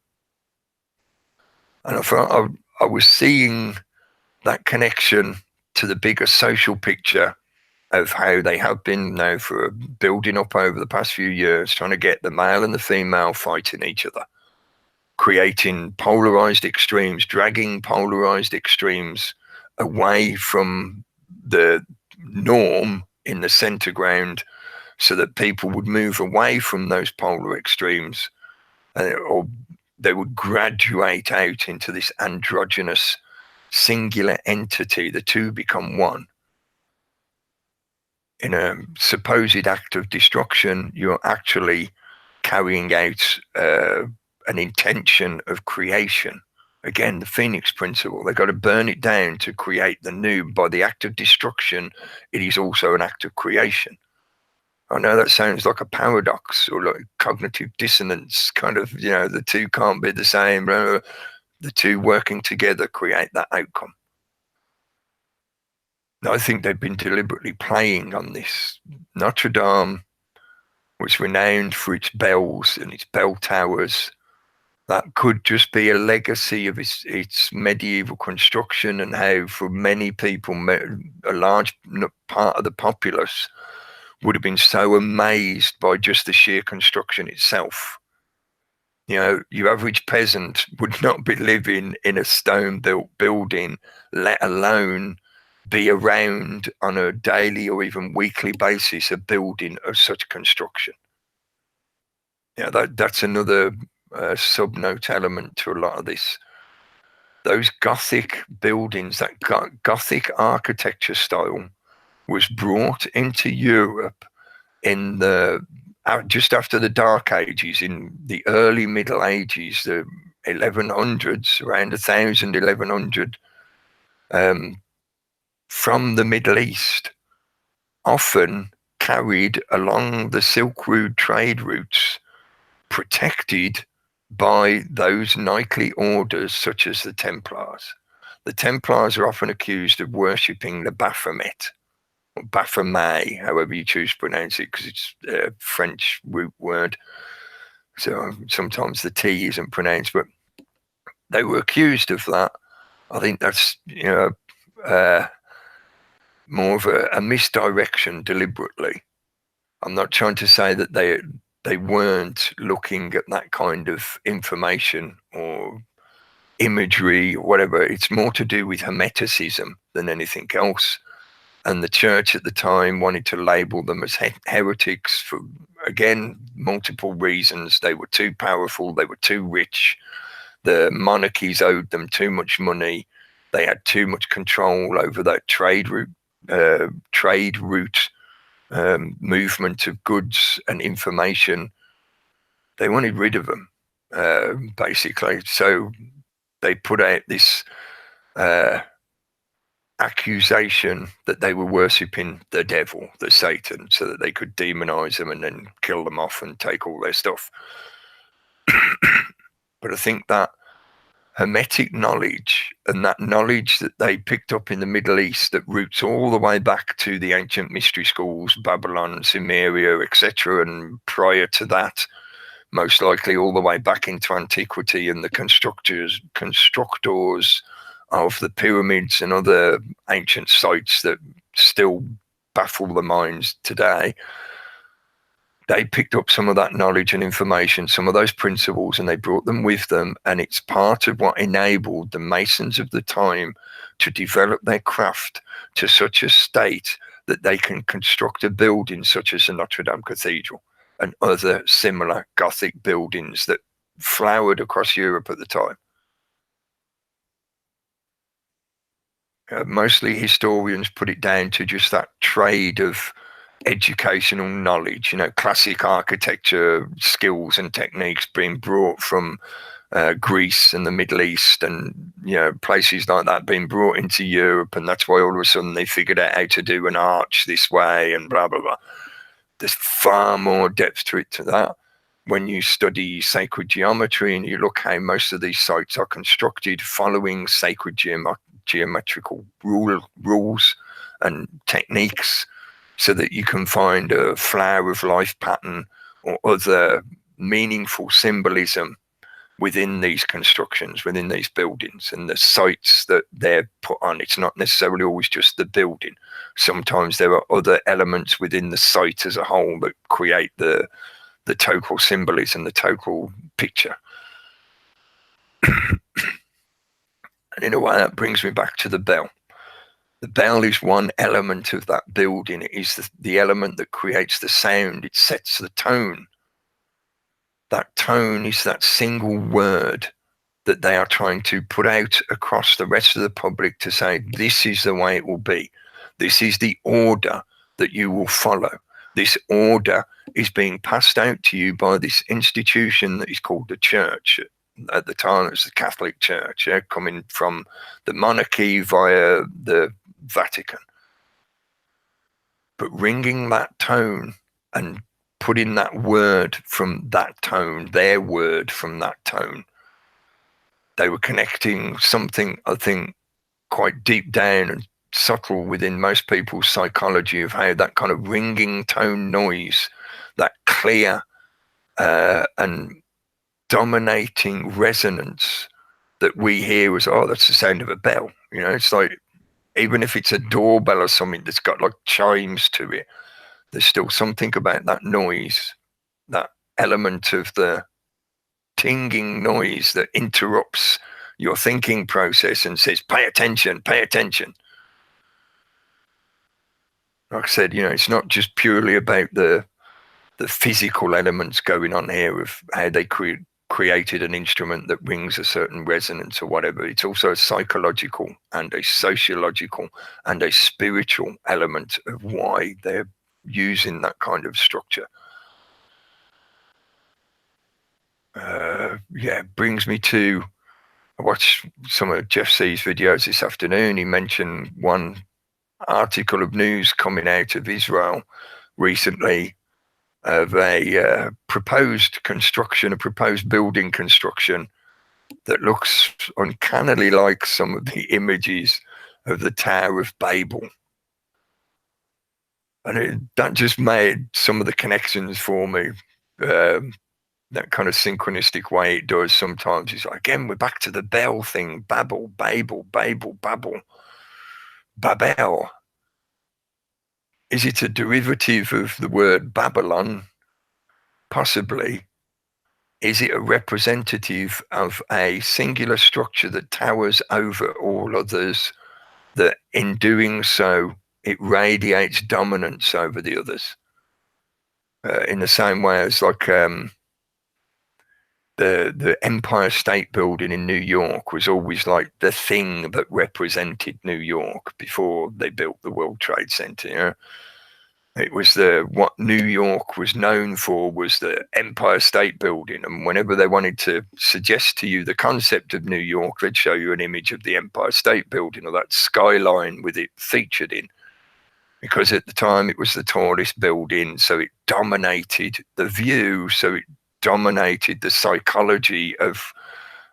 And I thought I was seeing that connection to the bigger social picture of how they have been now for building up over the past few years, trying to get the male and the female fighting each other, creating polarized extremes, dragging polarized extremes away from the norm in the center ground, so that people would move away from those polar extremes, or they would graduate out into this androgynous singular entity. The two become one. In a supposed act of destruction, you're actually carrying out an intention of creation. Again, the Phoenix principle. They've got to burn it down to create the new. By the act of destruction, it is also an act of creation. I know that sounds like a paradox or like cognitive dissonance, kind of, the two can't be the same. The two working together create that outcome. I think they've been deliberately playing on this. Notre Dame was renowned for its bells and its bell towers. That could just be a legacy of its medieval construction, and how for many people, a large part of the populace would have been so amazed by just the sheer construction itself. Your average peasant would not be living in a stone-built building, let alone be around on a daily or even weekly basis a building of such construction. That's another sub-note element to a lot of this. Those Gothic buildings, that Gothic architecture style, was brought into Europe in just after the Dark Ages, in the early Middle Ages, the 1100s, around 1100, from the Middle East, often carried along the Silk Road trade routes, protected by those knightly orders such as the Templars. The Templars are often accused of worshipping the Baphomet, or Baphomet, however you choose to pronounce it, because it's a French root word. So sometimes the T isn't pronounced, but they were accused of that. I think that's, more of a misdirection deliberately. I'm not trying to say that they weren't looking at that kind of information or imagery or whatever. It's more to do with hermeticism than anything else. And the church at the time wanted to label them as heretics for, again, multiple reasons. They were too powerful, they were too rich, the monarchies owed them too much money, they had too much control over that trade route, movement of goods and information. They wanted rid of them, basically. So they put out this accusation that they were worshipping the devil, the Satan, so that they could demonize them and then kill them off and take all their stuff. But I think that hermetic knowledge and that knowledge that they picked up in the Middle East that roots all the way back to the ancient mystery schools, Babylon, Sumeria, etc., and prior to that, most likely all the way back into antiquity, and the constructors of the pyramids and other ancient sites that still baffle the minds today, they picked up some of that knowledge and information, some of those principles, and they brought them with them. And it's part of what enabled the masons of the time to develop their craft to such a state that they can construct a building such as the Notre Dame Cathedral and other similar Gothic buildings that flowered across Europe at the time. Mostly historians put it down to just that trade of educational knowledge, classic architecture skills and techniques being brought from Greece and the Middle East and, places like that being brought into Europe. And that's why all of a sudden they figured out how to do an arch this way and blah, blah, blah. There's far more depth to it to that. When you study sacred geometry and you look how most of these sites are constructed following sacred geometrical rules and techniques, so that you can find a flower of life pattern or other meaningful symbolism within these constructions, within these buildings and the sites that they're put on. It's not necessarily always just the building. Sometimes there are other elements within the site as a whole that create the total symbolism, the total picture. And in a way, that brings me back to the bell. The bell is one element of that building. It is the element that creates the sound. It sets the tone. That tone is that single word that they are trying to put out across the rest of the public to say, this is the way it will be. This is the order that you will follow. This order is being passed out to you by this institution that is called the church. At the time, it was the Catholic Church, coming from the monarchy via the Vatican. But ringing that tone and putting that word from that tone, their word from that tone, they were connecting something, I think, quite deep down and subtle within most people's psychology of how that kind of ringing tone noise, that clear and dominating resonance that we hear as, oh, that's the sound of a bell. It's like, even if it's a doorbell or something that's got like chimes to it, there's still something about that noise, that element of the tinging noise that interrupts your thinking process and says, pay attention, pay attention. Like I said, it's not just purely about the physical elements going on here of how they created an instrument that rings a certain resonance or whatever. It's also a psychological and a sociological and a spiritual element of why they're using that kind of structure. Brings me to, I watched some of Jeff C's videos this afternoon. He mentioned one article of news coming out of Israel recently of a proposed building construction that looks uncannily like some of the images of the Tower of Babel. And that just made some of the connections for me. that kind of synchronistic way it does sometimes. It's like, again, we're back to the bell thing. Babel, Babel, Babel, Babel, Babel. Is it a derivative of the word Babylon? Possibly. Is it a representative of a singular structure that towers over all others, that in doing so, it radiates dominance over the others? In the same way as like the Empire State Building in New York was always like the thing that represented New York before they built the World Trade Center. You know? It was what New York was known for was the Empire State Building, and whenever they wanted to suggest to you the concept of New York, they'd show you an image of the Empire State Building or that skyline with it featured in. Because at the time it was the tallest building, so it dominated the view, so it dominated the psychology of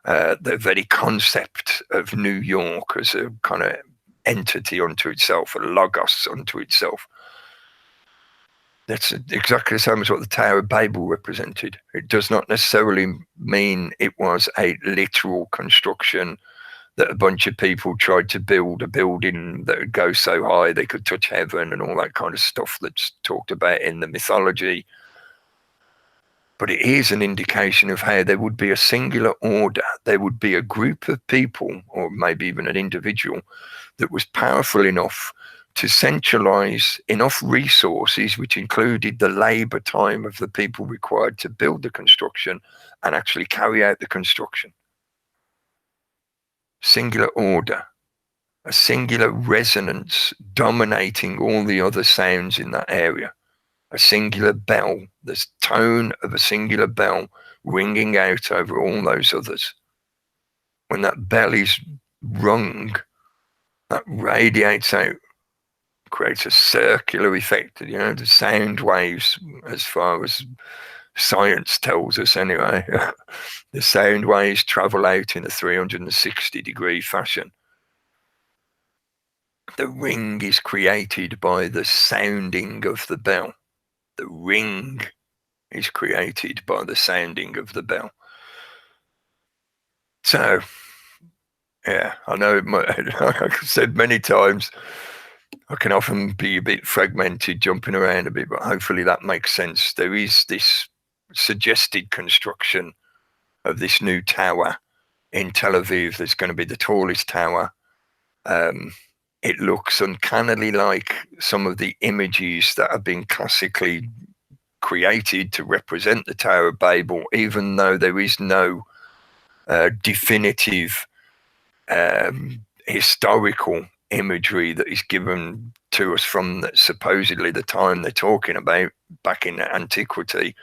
the very concept of New York as a kind of entity unto itself, a logos unto itself. That's exactly the same as what the Tower of Babel represented. It does not necessarily mean it was a literal construction that a bunch of people tried to build a building that would go so high they could touch heaven and all that kind of stuff that's talked about in the mythology. But it is an indication of how there would be a singular order. There would be a group of people, or maybe even an individual, that was powerful enough to centralize enough resources, which included the labor time of the people required to build the construction and actually carry out the construction. Singular order, a singular resonance dominating all the other sounds in that area. A singular bell, the tone of a singular bell ringing out over all those others. When that bell is rung, that radiates out, creates a circular effect. You know, the sound waves, as far as science tells us anyway, the sound waves travel out in a 360-degree fashion. The ring is created by the sounding of the bell. The ring is created by the sounding of the bell. So, yeah, I know, like I've said many times, I can often be a bit fragmented, jumping around a bit, but hopefully that makes sense. There is this suggested construction of this new tower in Tel Aviv that's going to be the tallest tower. It looks uncannily like some of the images that have been classically created to represent the Tower of Babel, even though there is no definitive historical imagery that is given to us from supposedly the time they're talking about back in antiquity.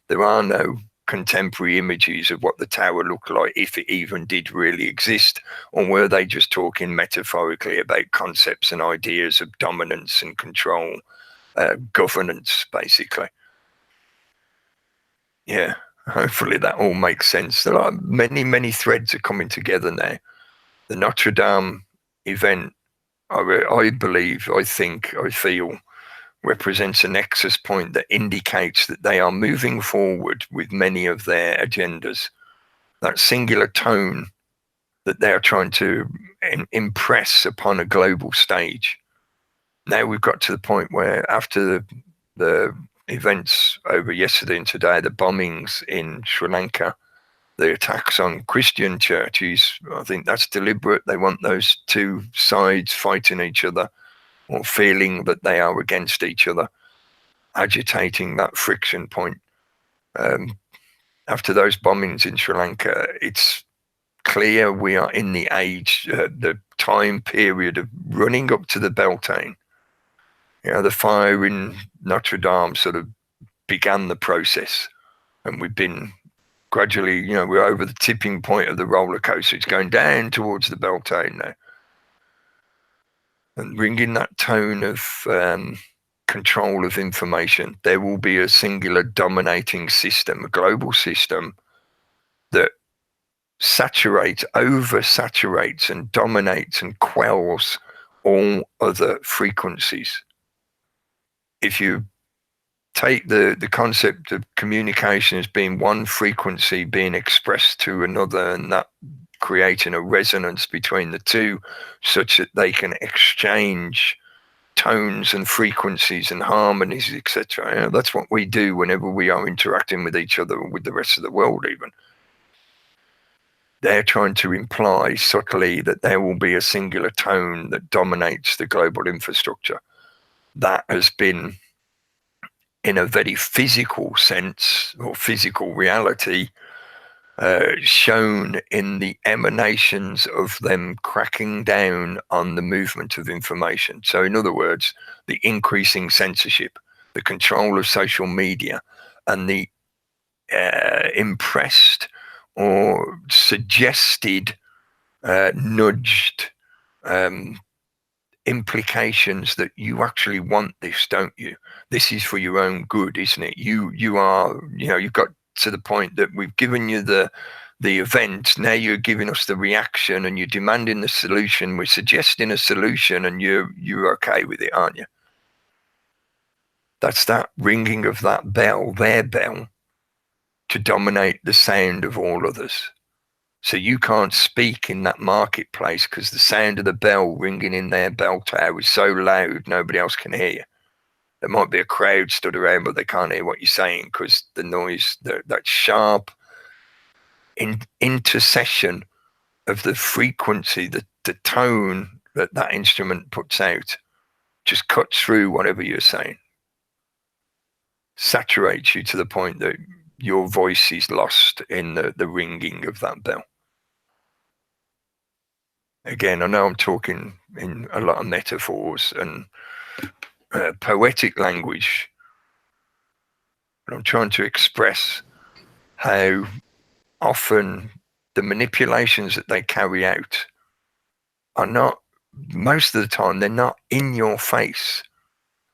There are no contemporary images of what the tower looked like, if it even did really exist, or were they just talking metaphorically about concepts and ideas of dominance and control, governance, basically. Yeah, hopefully that all makes sense. There are many threads are coming together now. The Notre Dame event, I believe, I think, I feel, represents a nexus point that indicates that they are moving forward with many of their agendas. That singular tone that they are trying to impress upon a global stage. Now we've got to the point where after the events over yesterday and today, the bombings in Sri Lanka, the attacks on Christian churches, I think that's deliberate. They want those two sides fighting each other or feeling that they are against each other, agitating that friction point. After those bombings in Sri Lanka, it's clear we are in the age, the time period of running up to the Beltane. You know, the fire in Notre Dame sort of began the process, and we've been gradually, you know, we're over the tipping point of the roller coaster. It's going down towards the Beltane now. And bringing that tone of control of information, there will be a singular dominating system, a global system that saturates, oversaturates, and dominates and quells all other frequencies. If you take the concept of communication as being one frequency being expressed to another, and that creating a resonance between the two, such that they can exchange tones and frequencies and harmonies, etc. You know, that's what we do whenever we are interacting with each other and with the rest of the world. Even they're trying to imply subtly that there will be a singular tone that dominates the global infrastructure. That has been, in a very physical sense or physical reality, shown in the emanations of them cracking down on the movement of information. So in other words, the increasing censorship, the control of social media, and the impressed or suggested, nudged implications that you actually want this, don't you? This is for your own good, isn't it? You are, you know, you've got to the point that we've given you the event. Now you're giving us the reaction, and you're demanding the solution. We're suggesting a solution, and you're okay with it, aren't you? That's that ringing of that bell, their bell, to dominate the sound of all others. So you can't speak in that marketplace because the sound of the bell ringing in their bell tower is so loud nobody else can hear you. There might be a crowd stood around, but they can't hear what you're saying because the noise, that sharp intercession of the frequency, the tone that instrument puts out, just cuts through whatever you're saying, saturates you to the point that your voice is lost in the ringing of that bell. Again, I know I'm talking in a lot of metaphors and poetic language, but I'm trying to express how often the manipulations that they carry out are not, most of the time, they're not in your face.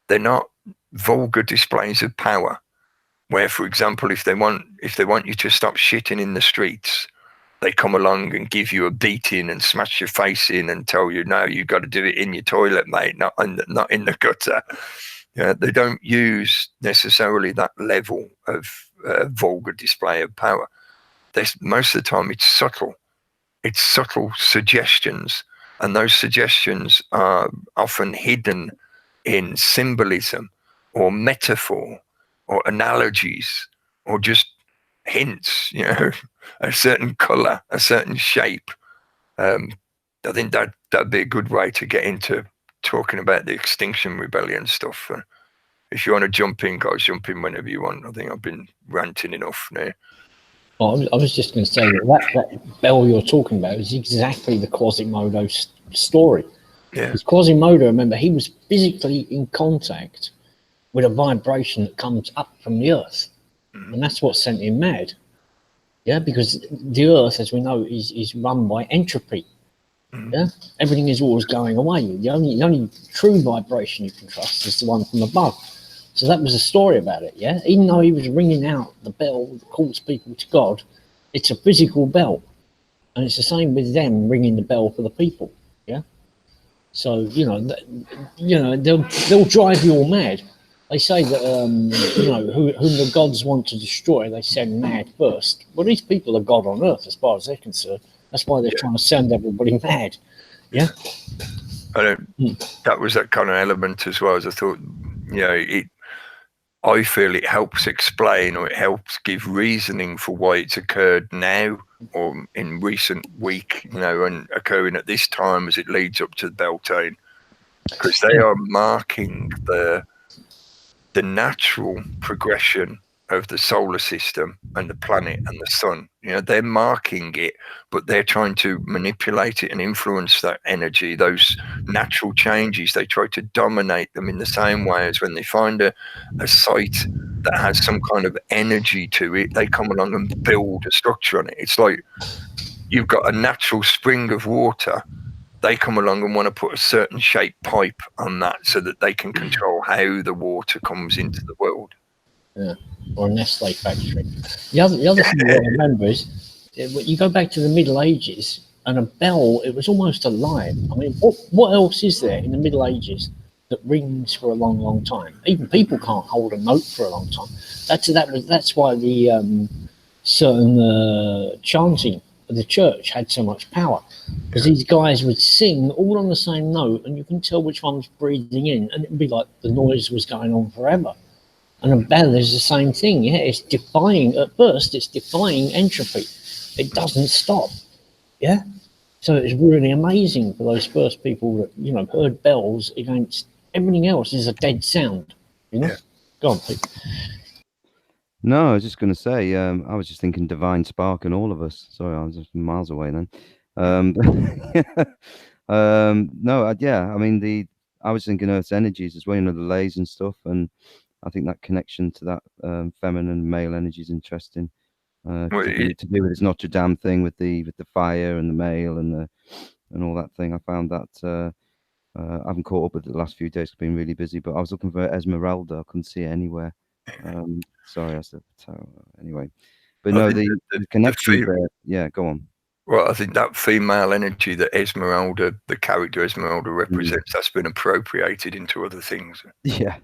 They're not vulgar displays of power, where, for example, if they want you to stop shitting in the streets, they come along and give you a beating and smash your face in and tell you, no, you've got to do it in your toilet, mate, not in the gutter. They don't use necessarily that level of vulgar display of power. Most of the time, it's subtle. It's subtle suggestions, and those suggestions are often hidden in symbolism or metaphor or analogies or just hints, a certain color, a certain shape. I think that'd be a good way to get into talking about the Extinction Rebellion stuff. If you want to jump in, guys, jump in whenever you want. I think I've been ranting enough now. Well, I was just going to say that bell you're talking about is exactly the Quasimodo story. Yeah. Because Quasimodo, remember, he was physically in contact with a vibration that comes up from the earth. Mm-hmm. And that's what sent him mad. Yeah, because the earth, as we know, is run by entropy. Mm-hmm. Yeah, everything is always going away. The only true vibration you can trust is the one from above. So that was a story about it, yeah? Even though he was ringing out the bell that calls people to God, it's a physical bell. And it's the same with them ringing the bell for the people, yeah? So, they'll drive you all mad. They say that, whom the gods want to destroy, they send mad first. Well, these people are God on earth, as far as they're concerned. That's why they're trying to send everybody mad, yeah? That was that kind of element as well, as I thought, I feel it helps explain, or it helps give reasoning for why it's occurred now or in recent week, and occurring at this time as it leads up to the Beltane, because they are marking the natural progression of the solar system and the planet and the sun. They're marking it, but they're trying to manipulate it and influence that energy, those natural changes. They try to dominate them in the same way as when they find a site that has some kind of energy to it, they come along and build a structure on it. It's like you've got a natural spring of water. They come along and want to put a certain shaped pipe on that so that they can control how the water comes into the world. Yeah, or a Nestle factory. The other thing you remember is you go back to the Middle Ages, and a bell, it was almost alive. I mean, what else is there in the Middle Ages that rings for a long, long time. Even people can't hold a note for a long time. That's why the certain chanting of the church had so much power, because these guys would sing all on the same note, and you can tell which one was breathing in, and it'd be like the noise was going on forever. And a bell is the same thing. Yeah, it's defying at first. It's defying entropy. It doesn't stop. Yeah. So it's really amazing for those first people that heard bells against everything else is a dead sound. Yeah. Go on, Pete. No, I was just going to say, I was just thinking divine spark in all of us. Sorry, I was just miles away then. No, yeah, I mean, I was thinking Earth's energies as well, the layers and stuff, and I think that connection to that feminine male energy is interesting. To do with this Notre Dame thing with the fire and the male and all that thing. I found that I haven't caught up with it the last few days. I've been really busy, but I was looking for Esmeralda. I couldn't see it anywhere. Sorry, I said anyway. But no, the connection there. Yeah, go on. Well, I think that female energy that Esmeralda, the character Esmeralda represents, that's been appropriated into other things. Yeah.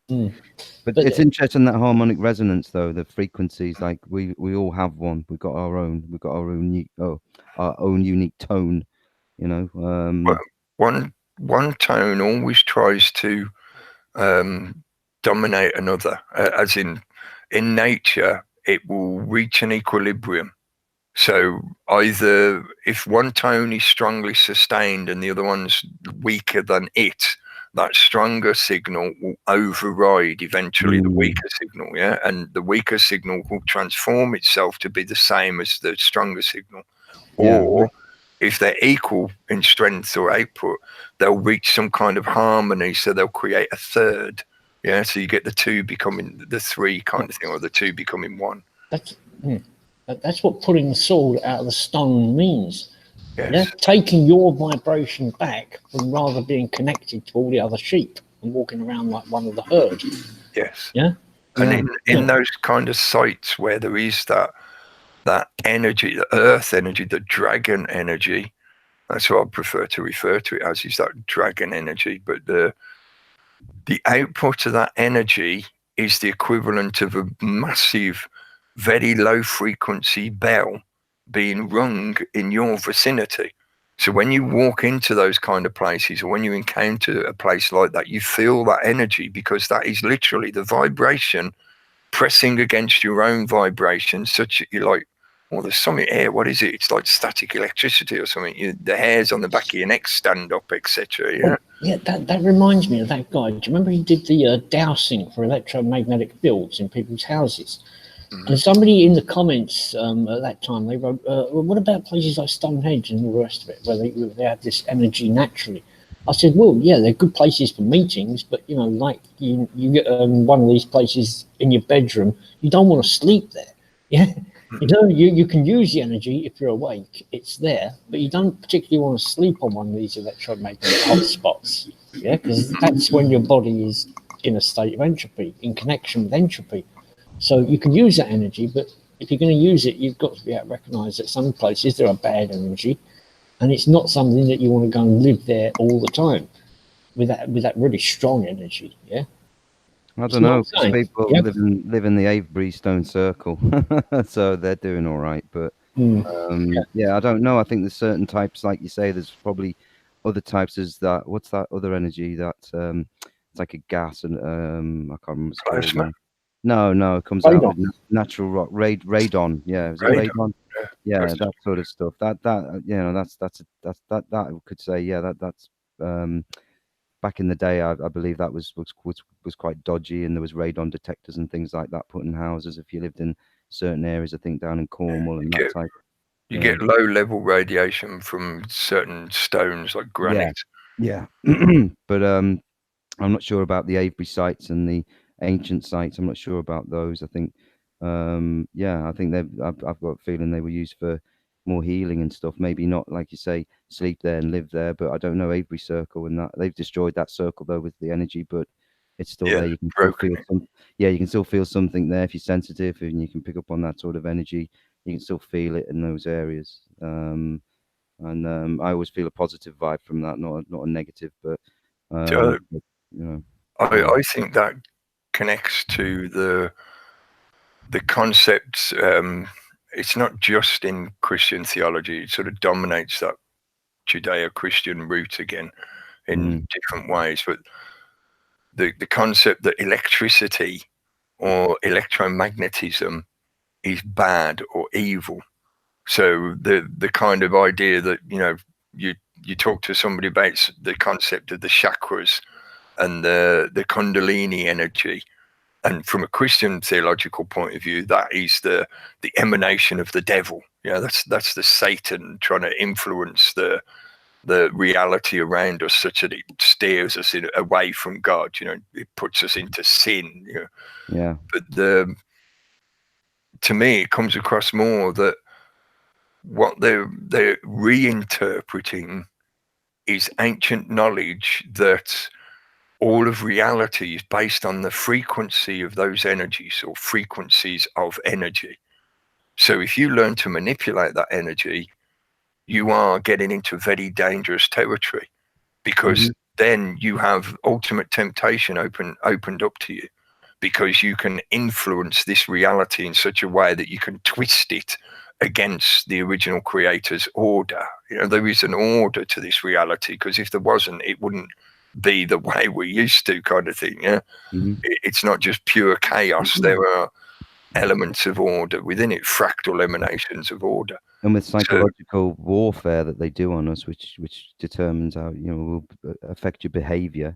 But it's interesting, that harmonic resonance, though, the frequencies, like we all have one. We've got our own unique tone, Well, one tone always tries to dominate another, as in nature, it will reach an equilibrium. So either if one tone is strongly sustained and the other one's weaker than it, that stronger signal will override eventually the weaker signal, and the weaker signal will transform itself to be the same as the stronger signal. Or if they're equal in strength or output, they'll reach some kind of harmony, so they'll create a third. Yeah, so you get the two becoming the three kind of thing, or the two becoming one. That's what putting the sword out of the stone means. Yes. Yeah, taking your vibration back from rather being connected to all the other sheep and walking around like one of the herd. Yes. Yeah. And in those kind of sites where there is that energy, the earth energy, the dragon energy, that's what I prefer to refer to it as, is that dragon energy. But the output of that energy is the equivalent of a massive, very low frequency bell being rung in your vicinity. So when you walk into those kind of places, or when you encounter a place like that, you feel that energy, because that is literally the vibration pressing against your own vibration, such that you're like, well, there's something here. What is it? It's like static electricity or something. The hairs on the back of your neck stand up, etc. Yeah. Yeah, that reminds me of that guy. Do you remember he did the dowsing for electromagnetic fields in people's houses? And somebody in the comments at that time, they wrote, well, what about places like Stonehenge and all the rest of it, where they have this energy naturally? I said, well, yeah, they're good places for meetings, but, like you get one of these places in your bedroom, you don't want to sleep there. Yeah. You can use the energy if you're awake. It's there, but you don't particularly want to sleep on one of these electromagnetic hotspots. Yeah, because that's when your body is in a state of entropy, in connection with entropy. So you can use that energy, but if you're going to use it, you've got to be able to recognise that some places there are bad energy, and it's not something that you want to go and live there all the time with that really strong energy. Yeah. I don't know. People live in the Avebury Stone Circle, so they're doing all right. But I don't know. I think there's certain types, like you say. There's probably other types. Is that what's that other energy that it's like a gas, and I can't remember what it's called. No, it comes out with natural rock. Radon. Yeah, is it radon? Yeah, that sort of stuff. That I could say. Yeah, that's. Back in the day, I believe that was quite dodgy, and there was radon detectors and things like that put in houses if you lived in certain areas. I think down in Cornwall and that type. You get low-level radiation from certain stones like granite. Yeah. But I'm not sure about the Avebury sites and the ancient sites. I'm not sure about those. I think, I think I've got a feeling they were used for more healing and stuff. Maybe not, like you say, sleep there and live there, but I don't know Avebury Circle and that. They've destroyed that circle though with the energy, but it's still there. You can still feel you can still feel something there if you're sensitive, and you can pick up on that sort of energy. You can still feel it in those areas. And I always feel a positive vibe from that, not a negative. But you know. I think that connects to the concepts. It's not just in Christian theology; it sort of dominates that Judeo-Christian root again in different ways. But the concept that electricity or electromagnetism is bad or evil. So the kind of idea that, you know, you talk to somebody about the concept of the chakras and the Kundalini energy, and from a Christian theological point of view, that is the emanation of the devil. You know, that's the Satan trying to influence the reality around us such that it steers us away from God. You know, it puts us into sin. You know? Yeah. But to me, it comes across more that what they're reinterpreting is ancient knowledge that all of reality is based on the frequency of those energies or frequencies of energy. So if you learn to manipulate that energy, you are getting into very dangerous territory, because then you have ultimate temptation opened up to you, because you can influence this reality in such a way that you can twist it against the original creator's order. You know, there is an order to this reality, because if there wasn't, it wouldn't be the way we're used to, kind of thing. Yeah, it's not just pure chaos. There are elements of order within it, fractal emanations of order. And with psychological warfare that they do on us, which determines how, you know, will affect your behavior,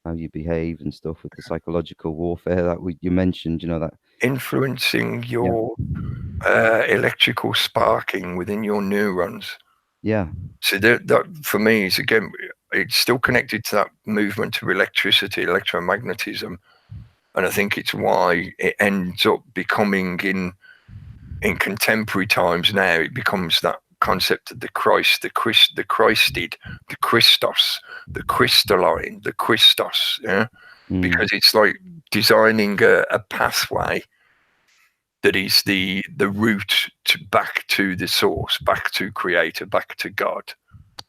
how you behave and stuff, with the psychological warfare that you mentioned, you know, that influencing your electrical sparking within your neurons. Yeah. So that for me is, again, it's still connected to that movement of electricity, electromagnetism, and I think it's why it ends up becoming in contemporary times now. It becomes that concept of the Christ, the Christed, the Christos, the crystalline, the Christos. Yeah, because it's like designing a pathway that is the route back to the source, back to creator, back to God.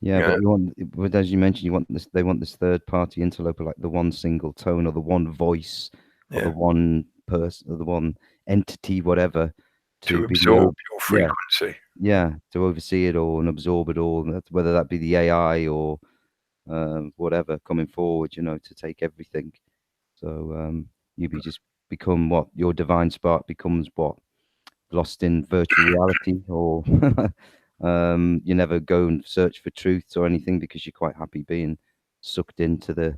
Yeah, but you want, but as you mentioned, you want this. They want this third-party interloper, like the one single tone or the one voice or the one person or the one entity, whatever, to absorb your frequency. Yeah, to oversee it all and absorb it all, whether that be the AI or whatever coming forward, you know, to take everything. So you just become what your divine spark becomes, what, lost in virtual reality, or you never go and search for truths or anything because you're quite happy being sucked into the,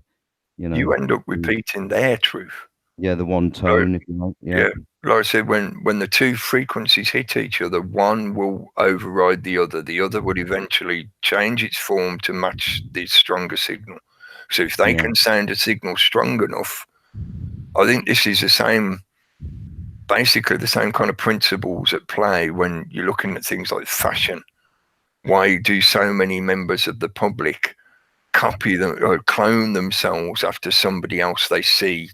you know, you end up repeating their truth. Yeah, the one tone, if you like. Yeah, like I said, when the two frequencies hit each other, one will override the other. The other would eventually change its form to match the stronger signal. So if they can sound a signal strong enough, I think this is basically the same kind of principles at play when you're looking at things like fashion. Why do so many members of the public copy them or clone themselves after somebody else they see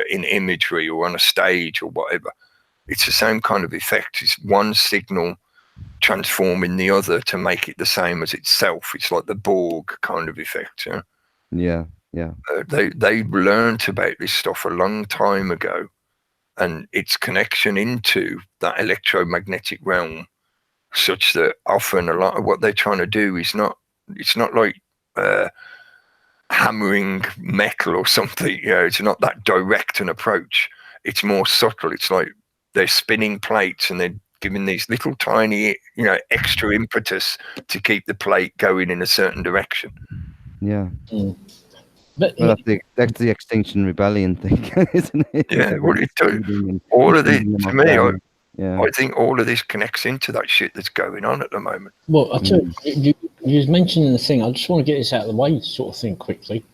in imagery or on a stage or whatever? It's the same kind of effect. It's one signal transforming the other to make it the same as itself. It's like the Borg kind of effect. Yeah. They learned about this stuff a long time ago, and its connection into that electromagnetic realm, such that often a lot of what they're trying to do is it's not like hammering metal or something. You know, it's not that direct an approach. It's more subtle. It's like they're spinning plates and they're giving these little tiny, you know, extra impetus to keep the plate going in a certain direction. Yeah. But that's the Extinction Rebellion thing, isn't it? Yeah, well, all of it, to me, I think all of this connects into that shit that's going on at the moment. Well, I tell you, you was mentioning the thing. I just want to get this out of the way, sort of thing, quickly.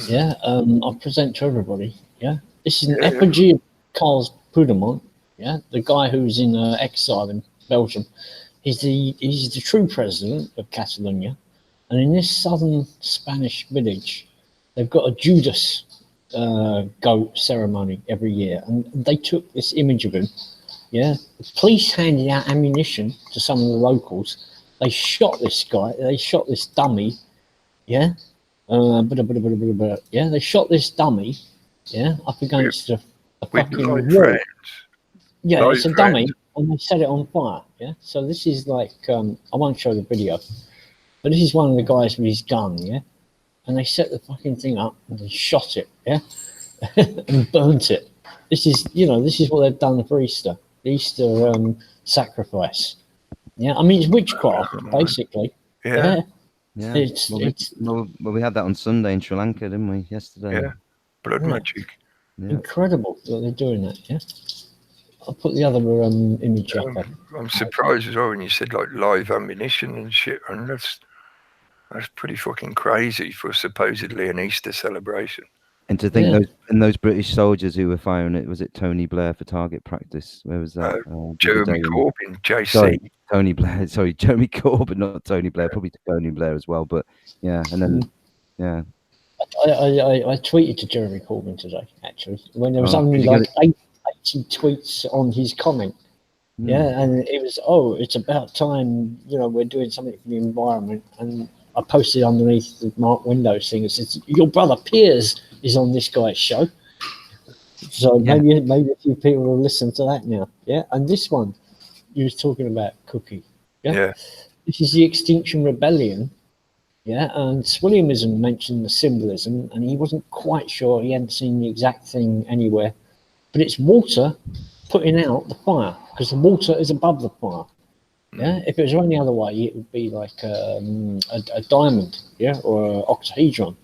Yeah, I'll present to everybody. Yeah, this is an effigy of Karl Puigdemont. Yeah, the guy who's in exile in Belgium. He's the true president of Catalonia, and in this southern Spanish village, they've got a Judas goat ceremony every year, and they took this image of him. Yeah, the police handed out ammunition to some of the locals. They shot this guy. They shot this dummy. Yeah, Yeah, they shot this dummy, yeah, up against a with fucking live wall. rounds. Yeah, Live it's a dummy, and they set it on fire. Yeah, so this is like I won't show the video, but this is one of the guys with his gun. Yeah, and they set the fucking thing up and they shot it. Yeah, and burnt it. This is this is what they've done for Easter. Easter sacrifice. Yeah, I mean it's witchcraft basically. Yeah. Yeah. It's Well, we had that on Sunday in Sri Lanka, didn't we? Yesterday. Yeah. Blood magic. Yeah. Incredible that they're doing that. Yeah. I'll put the other image up. I'm surprised as well when you said like live ammunition and shit, and that's pretty fucking crazy for supposedly an Easter celebration. And to think those British soldiers who were firing it, was it Tony Blair for target practice? Where was that? Jeremy Corbyn, JC. Sorry, Tony Blair. Sorry, Jeremy Corbyn, not Tony Blair. Probably Tony Blair as well. But yeah, and then I tweeted to Jeremy Corbyn today, actually, when there was only like 80 tweets on his comment. Yeah, and it was, it's about time, we're doing something for the environment. And I posted underneath the Mark Windows thing. It says, your brother Piers is on this guy's show. So maybe a few people will listen to that now. Yeah, and this one, you was talking about Cookie. Yeah. This is the Extinction Rebellion. Yeah, and Swilliamism mentioned the symbolism, and he wasn't quite sure. He hadn't seen the exact thing anywhere. But it's water putting out the fire, because the water is above the fire. Yeah, if it was any other way, it would be like a diamond, or an octahedron,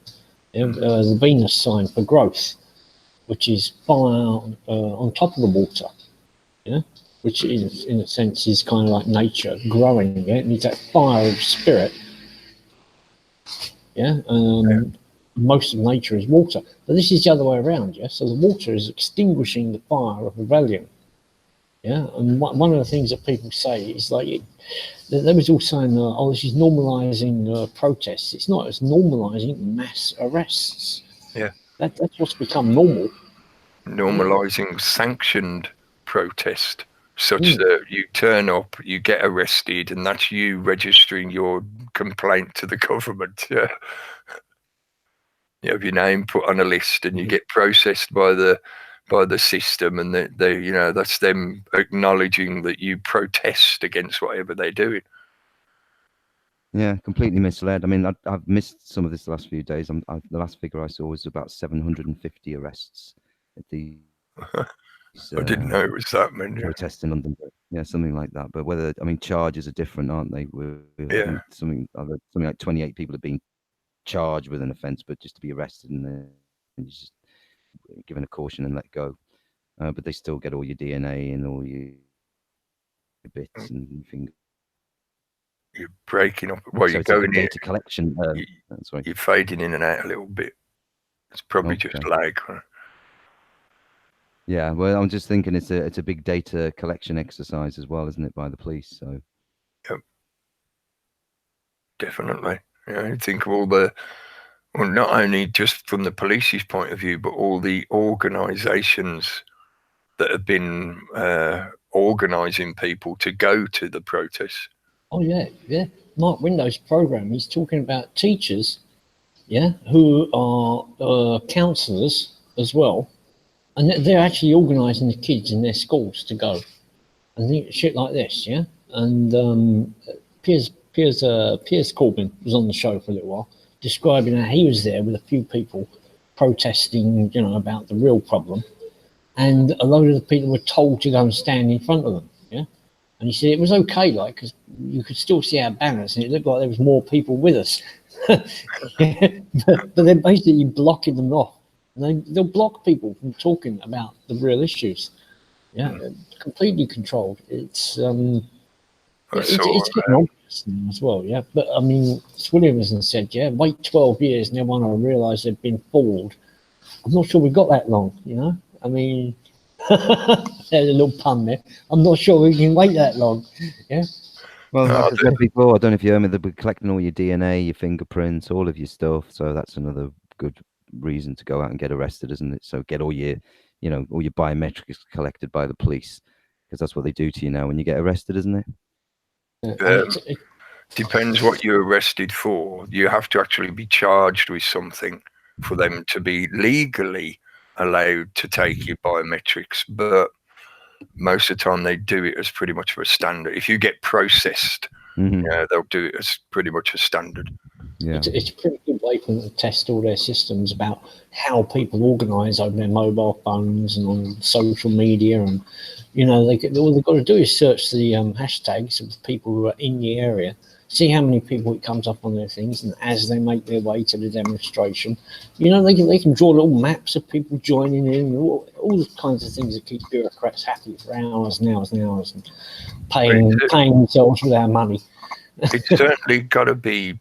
the Venus sign for growth, which is fire on top of the water, which is, in a sense, is kind of like nature growing. Yeah, it needs that fire of spirit. Most of nature is water, but this is the other way around. So the water is extinguishing the fire of rebellion. And one of the things that people say is like they was all saying, this is normalizing protests. It's not. It's normalizing mass arrests. That's what's become normal. Normalizing sanctioned protest, such that you turn up, you get arrested, and that's you registering your complaint to the government. You have your name put on a list, and you get processed by the system, and they that's them acknowledging that you protest against whatever they're doing. Yeah, completely misled. I mean, I've missed some of this the last few days. The last figure I saw was about 750 arrests at the. I didn't know it was that many. Protests in London, yeah, something like that. But charges are different, aren't they? Something like 28 people have been charged with an offence, but just to be arrested and then just given a caution and let go. But they still get all your DNA and all your bits and things. You're breaking up. Well, you're going data collection. You're fading in and out a little bit. It's probably just lag. Yeah, well, I'm just thinking it's a big data collection exercise as well, isn't it, by the police? So. Yep. Definitely. You think of all the, well, not only just from the police's point of view, but all the organisations that have been organising people to go to the protests. Oh yeah. Mark Windows' program. He's talking about teachers, who are counsellors as well, and they're actually organising the kids in their schools to go and shit like this. And Piers Corbyn was on the show for a little while, describing how he was there with a few people protesting, about the real problem, and a load of the people were told to go and stand in front of them. And he said it was okay, like, because you could still see our banners, and it looked like there was more people with us. but they're basically blocking them off. And they'll block people from talking about the real issues. Completely controlled. It's getting obvious now as well. But I mean, Swilliamism said, wait 12 years and everyone will realise they've been fooled. I'm not sure we've got that long. I mean. There's a little pun there. I'm not sure we can wait that long. Well, like I said before, I don't know if you heard me, they'll be collecting all your DNA, your fingerprints, all of your stuff. So that's another good reason to go out and get arrested, isn't it? So get all your, all your biometrics collected by the police, because that's what they do to you now when you get arrested, isn't it? depends what you're arrested for. You have to actually be charged with something for them to be legally allowed to take your biometrics. But most of the time they do it as pretty much of a standard. If you get processed, they'll do it as pretty much a standard. Yeah. It's a pretty good way for them to test all their systems about how people organise over their mobile phones and on social media. And, you know, all they've got to do is search the hashtags of the people who are in the area, see how many people it comes up on their things, and as they make their way to the demonstration, you know, they can draw little maps of people joining in, all the kinds of things that keep bureaucrats happy for hours and hours and hours, and paying themselves with our money. It's certainly got to be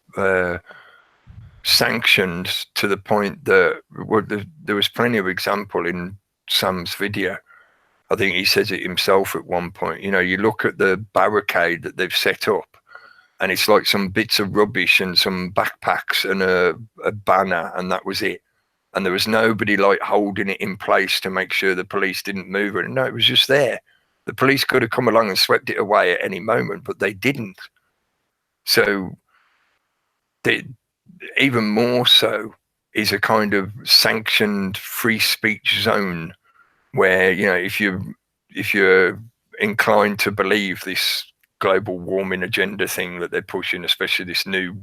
sanctioned to the point that there was plenty of example in Sam's video. I think he says it himself at one point. You know, you look at the barricade that they've set up, and it's like some bits of rubbish and some backpacks and a banner, and that was it. And there was nobody like holding it in place to make sure the police didn't move it. No, it was just there. The police could have come along and swept it away at any moment, but they didn't. So even more so is a kind of sanctioned free speech zone where, you know, if you're inclined to believe this global warming agenda thing that they're pushing, especially this new,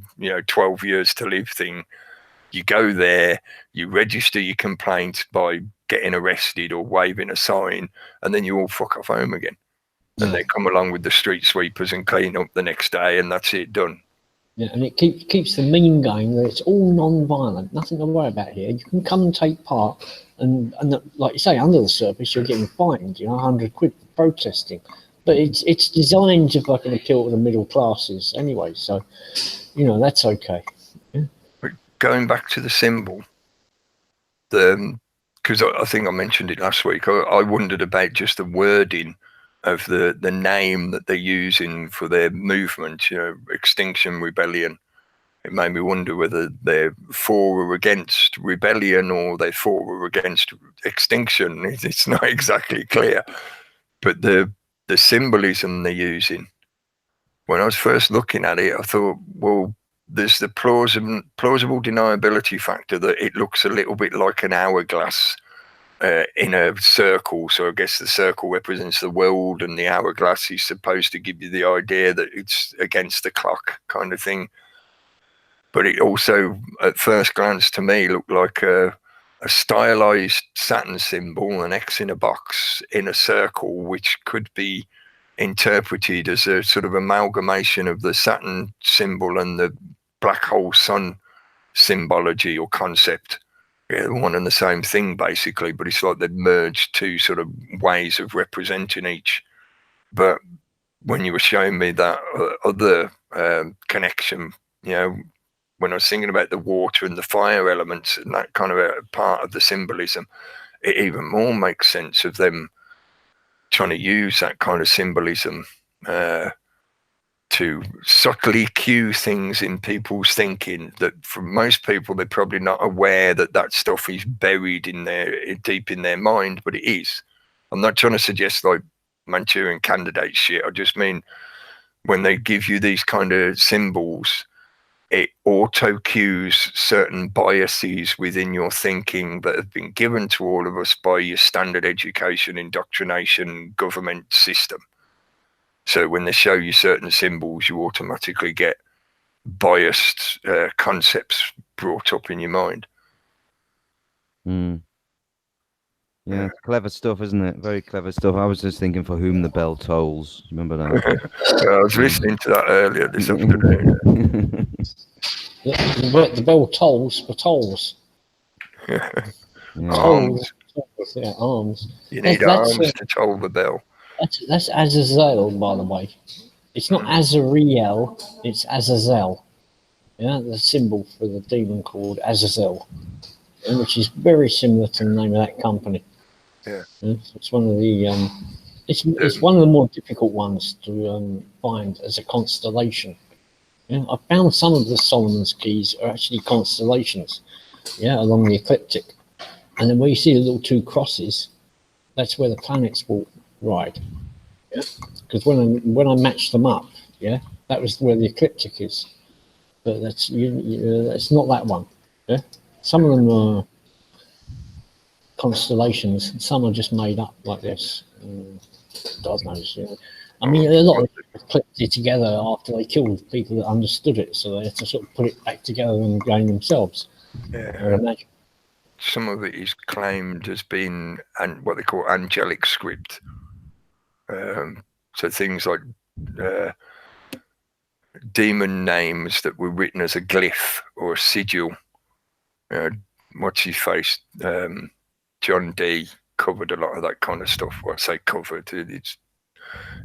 12 years to live thing, you go there, you register your complaint by getting arrested or waving a sign, and then you all fuck off home again. And they come along with the street sweepers and clean up the next day, and that's it, done. Yeah, and it keeps the meme going that it's all non-violent, nothing to worry about here. You can come and take part, and like you say, under the surface, you're getting fined, £100 for protesting. But it's designed to fucking appeal to the middle classes anyway, so, that's okay. Yeah. But going back to the symbol, because I think I mentioned it last week, I wondered about just the wording of the name that they're using for their movement, Extinction Rebellion. It made me wonder whether they're for or against rebellion or they're for or against extinction. It's not exactly clear. But the symbolism they're using, when I was first looking at it, I thought, well, there's the plausible deniability factor that it looks a little bit like an hourglass in a circle. So I guess the circle represents the world and the hourglass is supposed to give you the idea that it's against the clock kind of thing. But it also, at first glance to me, looked like a stylized Saturn symbol, an X in a box in a circle, which could be interpreted as a sort of amalgamation of the Saturn symbol and the black hole sun symbology or concept. Yeah, one and the same thing basically, but it's like they've merged two sort of ways of representing each. But when you were showing me that other connection, when I was thinking about the water and the fire elements and that kind of a part of the symbolism, it even more makes sense of them trying to use that kind of symbolism to subtly cue things in people's thinking that for most people, they're probably not aware that stuff is buried deep in their mind, but it is. I'm not trying to suggest like Manchurian Candidate shit. I just mean when they give you these kind of symbols, it auto cues certain biases within your thinking that have been given to all of us by your standard education, indoctrination, government system. So when they show you certain symbols, you automatically get biased concepts brought up in your mind. Yeah, it's clever stuff, isn't it? Very clever stuff. I was just thinking, for whom the bell tolls. Remember that? I was listening to that earlier this afternoon. The bell tolls for tolls. Yeah. Arms. Yeah, arms. You need arms to toll the bell. That's Azazel, by the way. It's not Azariel, it's Azazel. Yeah, the symbol for the demon called Azazel, which is very similar to the name of that company. Yeah. It's one of the it's one of the more difficult ones to find as a constellation. Yeah, I found some of the Solomon's keys are actually constellations, along the ecliptic. And then where you see the little two crosses, that's where the planets will ride. Yeah, because when I match them up, That was where the ecliptic is. But that's it's not that one. Yeah, some of them are constellations. Some are just made up like this. God knows. Yeah. I mean, a lot of them clipped it together after they killed people that understood it, so they had to sort of put it back together and gain themselves. Yeah. I would imagine. Some of it is claimed as being what they call angelic script. So things like demon names that were written as a glyph or a sigil. What's his face? John Dee covered a lot of that kind of stuff. Well, I say covered, it's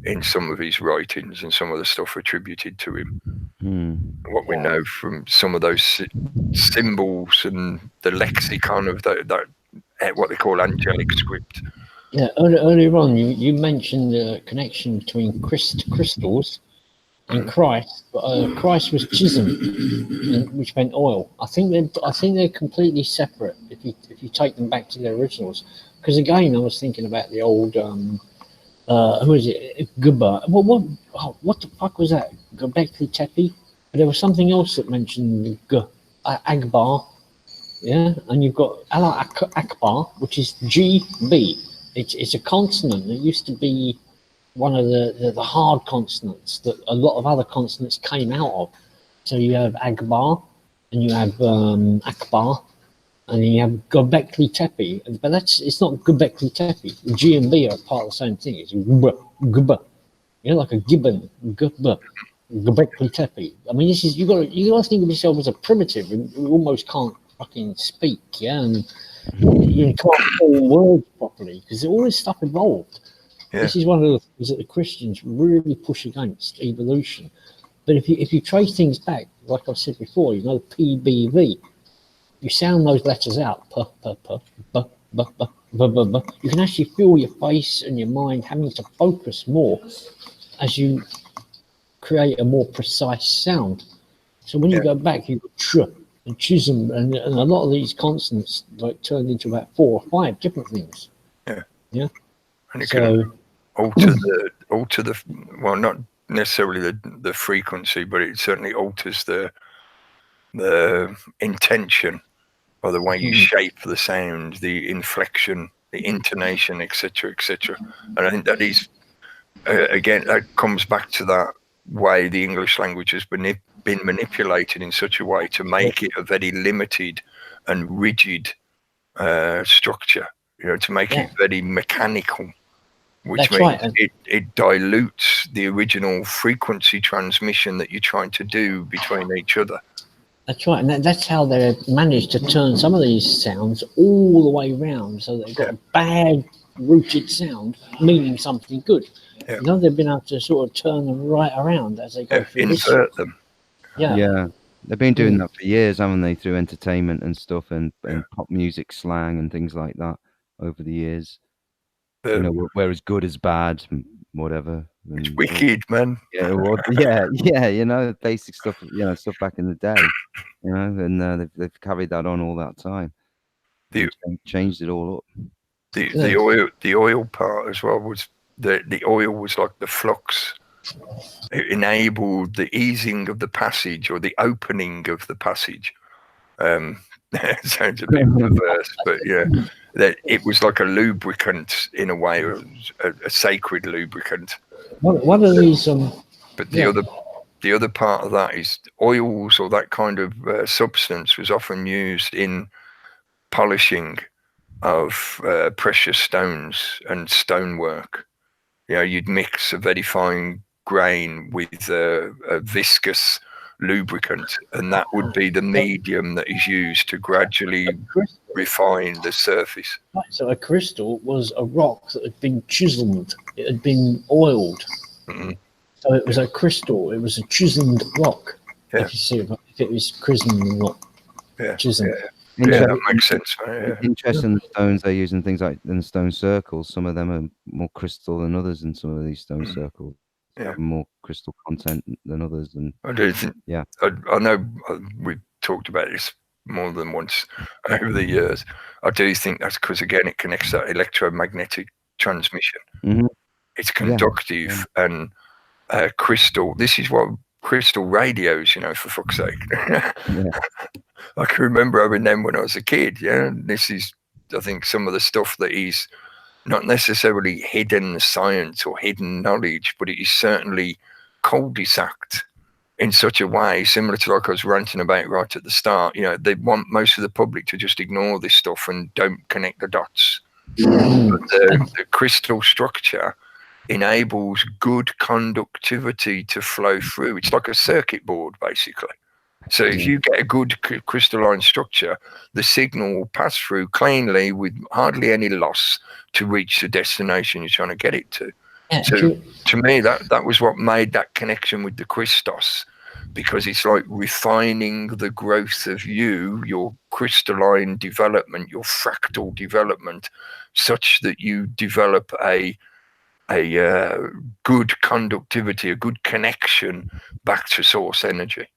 in some of his writings and some of the stuff attributed to him. What we know from some of those symbols and the lexicon of that what they call angelic script. Yeah, earlier on, you mentioned the connection between crystals and Christ. But Christ was chiseled, which meant oil. I think they're completely separate if you take them back to their originals. Because again, I was thinking about the old who is it? Gubba. What the fuck was that? Göbekli Tepe. But there was something else that mentioned Agbar. Yeah, and you've got Allah Akbar, which is GB. It's a consonant. It used to be one of the hard consonants that a lot of other consonants came out of. So you have Agbar, and you have Akbar, and you have Göbekli Tepe. But it's not Göbekli Tepe. G and B are part of the same thing. It's Gubba. You know, like a gibbon. Gubba. Göbekli Tepe. I mean, you got to think of yourself as a primitive, and you almost can't fucking speak, yeah, and you can't form words properly because all this stuff evolved. Yeah. This is one of the things that the Christians really push against, evolution. But if you trace things back, like I said before, you know, PBV, you sound those letters out, p, p, p, b, b, b, b, b, b. You can actually feel your face and your mind having to focus more as you create a more precise sound. So when you go back, you go tr and chisholm, and a lot of these consonants like turned into about 4 or 5 different things. Yeah. And it can alter the well, not necessarily the frequency, but it certainly alters the intention or the way you shape the sound, the inflection, the intonation, etc., etc. And I think that is again, that comes back to that way the English language has been manipulated in such a way to make it a very limited and rigid structure, you know, to make it very mechanical, which means it dilutes the original frequency transmission that you're trying to do between each other. That's right, and that's how they managed to turn some of these sounds all the way around, so they've got a bad rooted sound meaning something good. You know, they've been able to sort of turn them right around as they go through invert them. Yeah, they've been doing that for years, haven't they? Through entertainment and stuff, and pop music slang and things like that over the years. You know, where as good as bad, whatever. It's wicked, man. Yeah, yeah. You know, basic stuff. You know, stuff back in the day. You know, and they've carried that on all that time. Changed it all up. The oil part as well was the oil was like the flux. It enabled the easing of the passage or the opening of the passage. It sounds a bit perverse, but that it was like a lubricant in a way, a sacred lubricant. What are these? But the other part of that is oils or that kind of substance was often used in polishing of precious stones and stonework. You know, you'd mix a very fine grain with a viscous lubricant, and that would be the medium that is used to gradually refine the surface. Right, so a crystal was a rock that had been chiseled. It had been oiled. So it was a crystal. It was a chiseled rock. If you see, if it was chrism rock, chiseled. That makes sense. Interesting stones they use in things like in stone circles. Some of them are more crystal than others in some of these stone circles. Have more crystal content than others. And I do think, I know we've talked about this more than once over the years. I do think that's because, again, it connects that electromagnetic transmission. It's conductive and crystal. This is what crystal radios, you know, for fuck's sake. Yeah. I can remember having them when I was a kid. Yeah, and this is, I think, some of the stuff that he's not necessarily hidden science or hidden knowledge, but it is certainly cul-de-saced in such a way, similar to like I was ranting about right at the start. You know, they want most of the public to just ignore this stuff and don't connect the dots. But the crystal structure enables good conductivity to flow through. It's like a circuit board, basically. So if you get a good crystalline structure, the signal will pass through cleanly with hardly any loss to reach the destination you're trying to get it to. Yeah, so to me, that was what made that connection with the Christos, because it's like refining the growth of you, your crystalline development, your fractal development, such that you develop a good conductivity, a good connection back to source energy.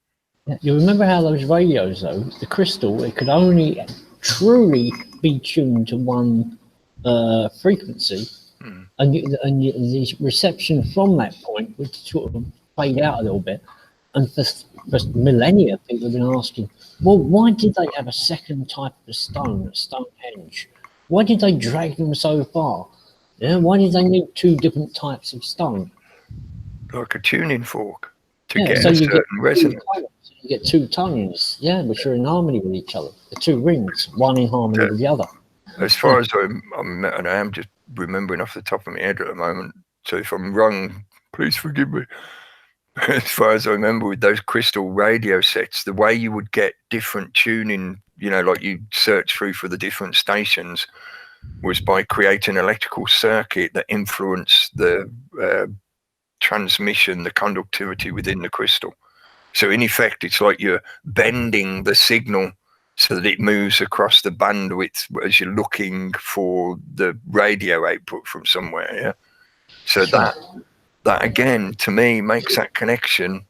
You remember how those radios, though, the crystal, it could only truly be tuned to one frequency, and the reception from that point would sort of fade out a little bit. And for millennia, people have been asking, well, why did they have a second type of stone at Stonehenge? Why did they drag them so far? Yeah, why did they need two different types of stone? Like a tuning fork to get so a you certain resonance. You get two tones, which are in harmony with each other. The two rings, one in harmony with the other. As far as and I am just remembering off the top of my head at the moment, so if I'm wrong, please forgive me. As far as I remember, with those crystal radio sets, the way you would get different tuning, you know, like you search through for the different stations, was by creating an electrical circuit that influenced the transmission, the conductivity within the crystal. So in effect, it's like you're bending the signal so that it moves across the bandwidth as you're looking for the radio output from somewhere. Yeah. So that again, to me, makes that connection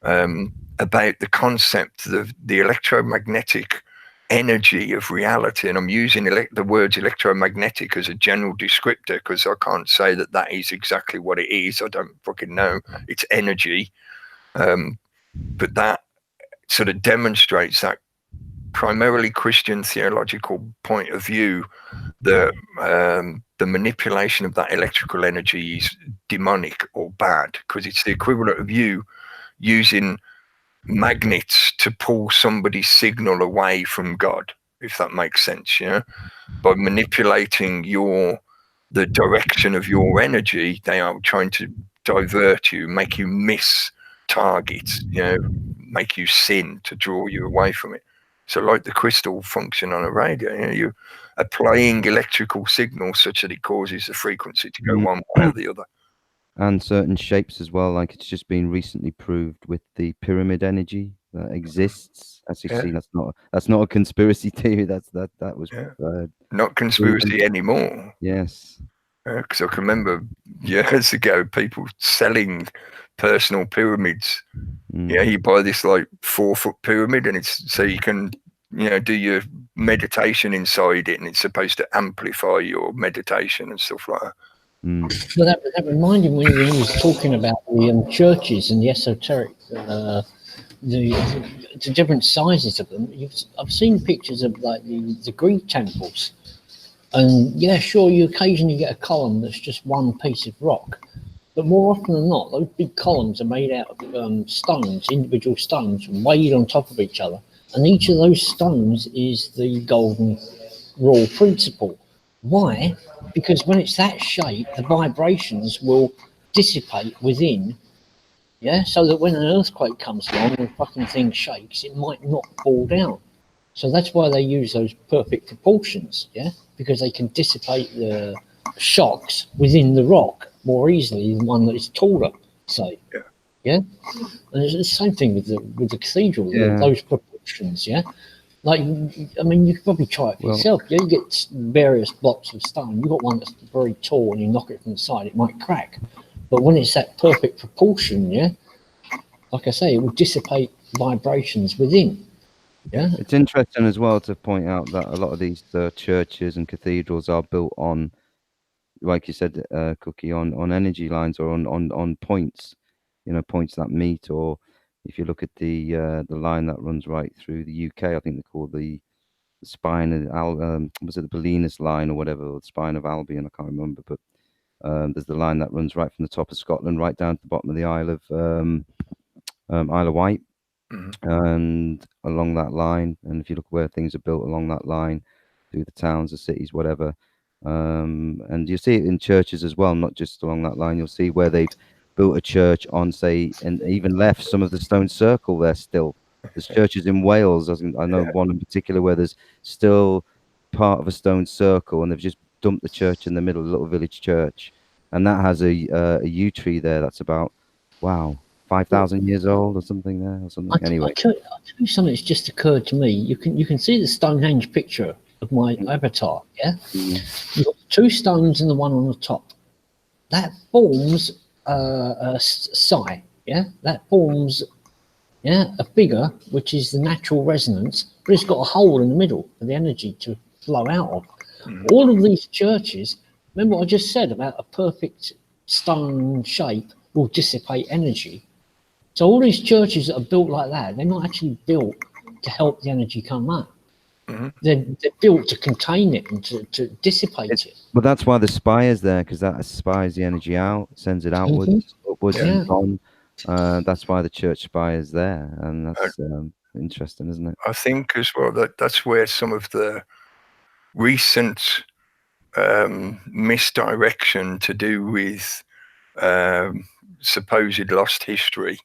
about the concept of the electromagnetic energy of reality. And I'm using the words electromagnetic as a general descriptor because I can't say that is exactly what it is. I don't fucking know. It's energy. But that sort of demonstrates that primarily Christian theological point of view, the manipulation of that electrical energy is demonic or bad, because it's the equivalent of you using magnets to pull somebody's signal away from God, if that makes sense. Yeah, by manipulating the direction of your energy, they are trying to divert you, make you miss targets, you know, make you sin to draw you away from it. So like the crystal function on a radio, you know, you're applying electrical signals such that it causes the frequency to go one way or the other. And certain shapes as well, like it's just been recently proved with the pyramid energy that exists. As you've seen, that's not a conspiracy theory. That was not conspiracy anymore. Yes. Because I can remember years ago people selling personal pyramids. Yeah, you buy this like 4-foot pyramid, and it's so you can, you know, do your meditation inside it, and it's supposed to amplify your meditation and stuff like that. Well, that reminded me when he was talking about the churches and the esoteric, the different sizes of them. I've seen pictures of like the Greek temples, and yeah, sure, you occasionally get a column that's just one piece of rock, but more often than not, those big columns are made out of stones, individual stones, weighed on top of each other, and each of those stones is the golden rule principle. Why? Because when it's that shape, the vibrations will dissipate within, so that when an earthquake comes along and the fucking thing shakes, it might not fall down. So that's why they use those perfect proportions, because they can dissipate the shocks within the rock more easily than one that is taller, say. And it's the same thing with the cathedral, those proportions, Like, I mean, you could probably try it for yourself. You get various blocks of stone. You've got one that's very tall and you knock it from the side, it might crack. But when it's that perfect proportion, like I say, it will dissipate vibrations within. It's interesting as well to point out that a lot of these churches and cathedrals are built on, like you said, Cookie, on energy lines or on points. points that meet. Or if you look at the line that runs right through the UK, I think they call the spine of was it the Bellinus line or whatever, or the spine of Albion? I can't remember, but there's the line that runs right from the top of Scotland right down to the bottom of the Isle of Wight, and along that line. And if you look where things are built along that line, through the towns, the cities, whatever, and you see it in churches as well, not just along that line. You'll see where they've built a church on, say, and even left some of the stone circle there still. There's churches in Wales, I know one in particular, where there's still part of a stone circle, and they've just dumped the church in the middle, a little village church, and that has a yew tree there that's about, wow, 5,000 years old or something there, or something. Anyway, I'll tell you something that's just occurred to me. You can see the Stonehenge picture of my avatar. Yeah, you've got 2 stones and the one on the top. That forms a psi. Yeah, that forms a figure, which is the natural resonance, but it's got a hole in the middle for the energy to flow out of. All of these churches, remember what I just said about a perfect stone shape will dissipate energy. So all these churches that are built like that, they're not actually built to help the energy come up. They're built to contain it and to dissipate it. But that's why the spire is there, because that aspires the energy out, sends it outwards, upwards, and on. That's why the church spire is there, and that's interesting, isn't it? I think as well that's where some of the recent misdirection to do with supposed lost history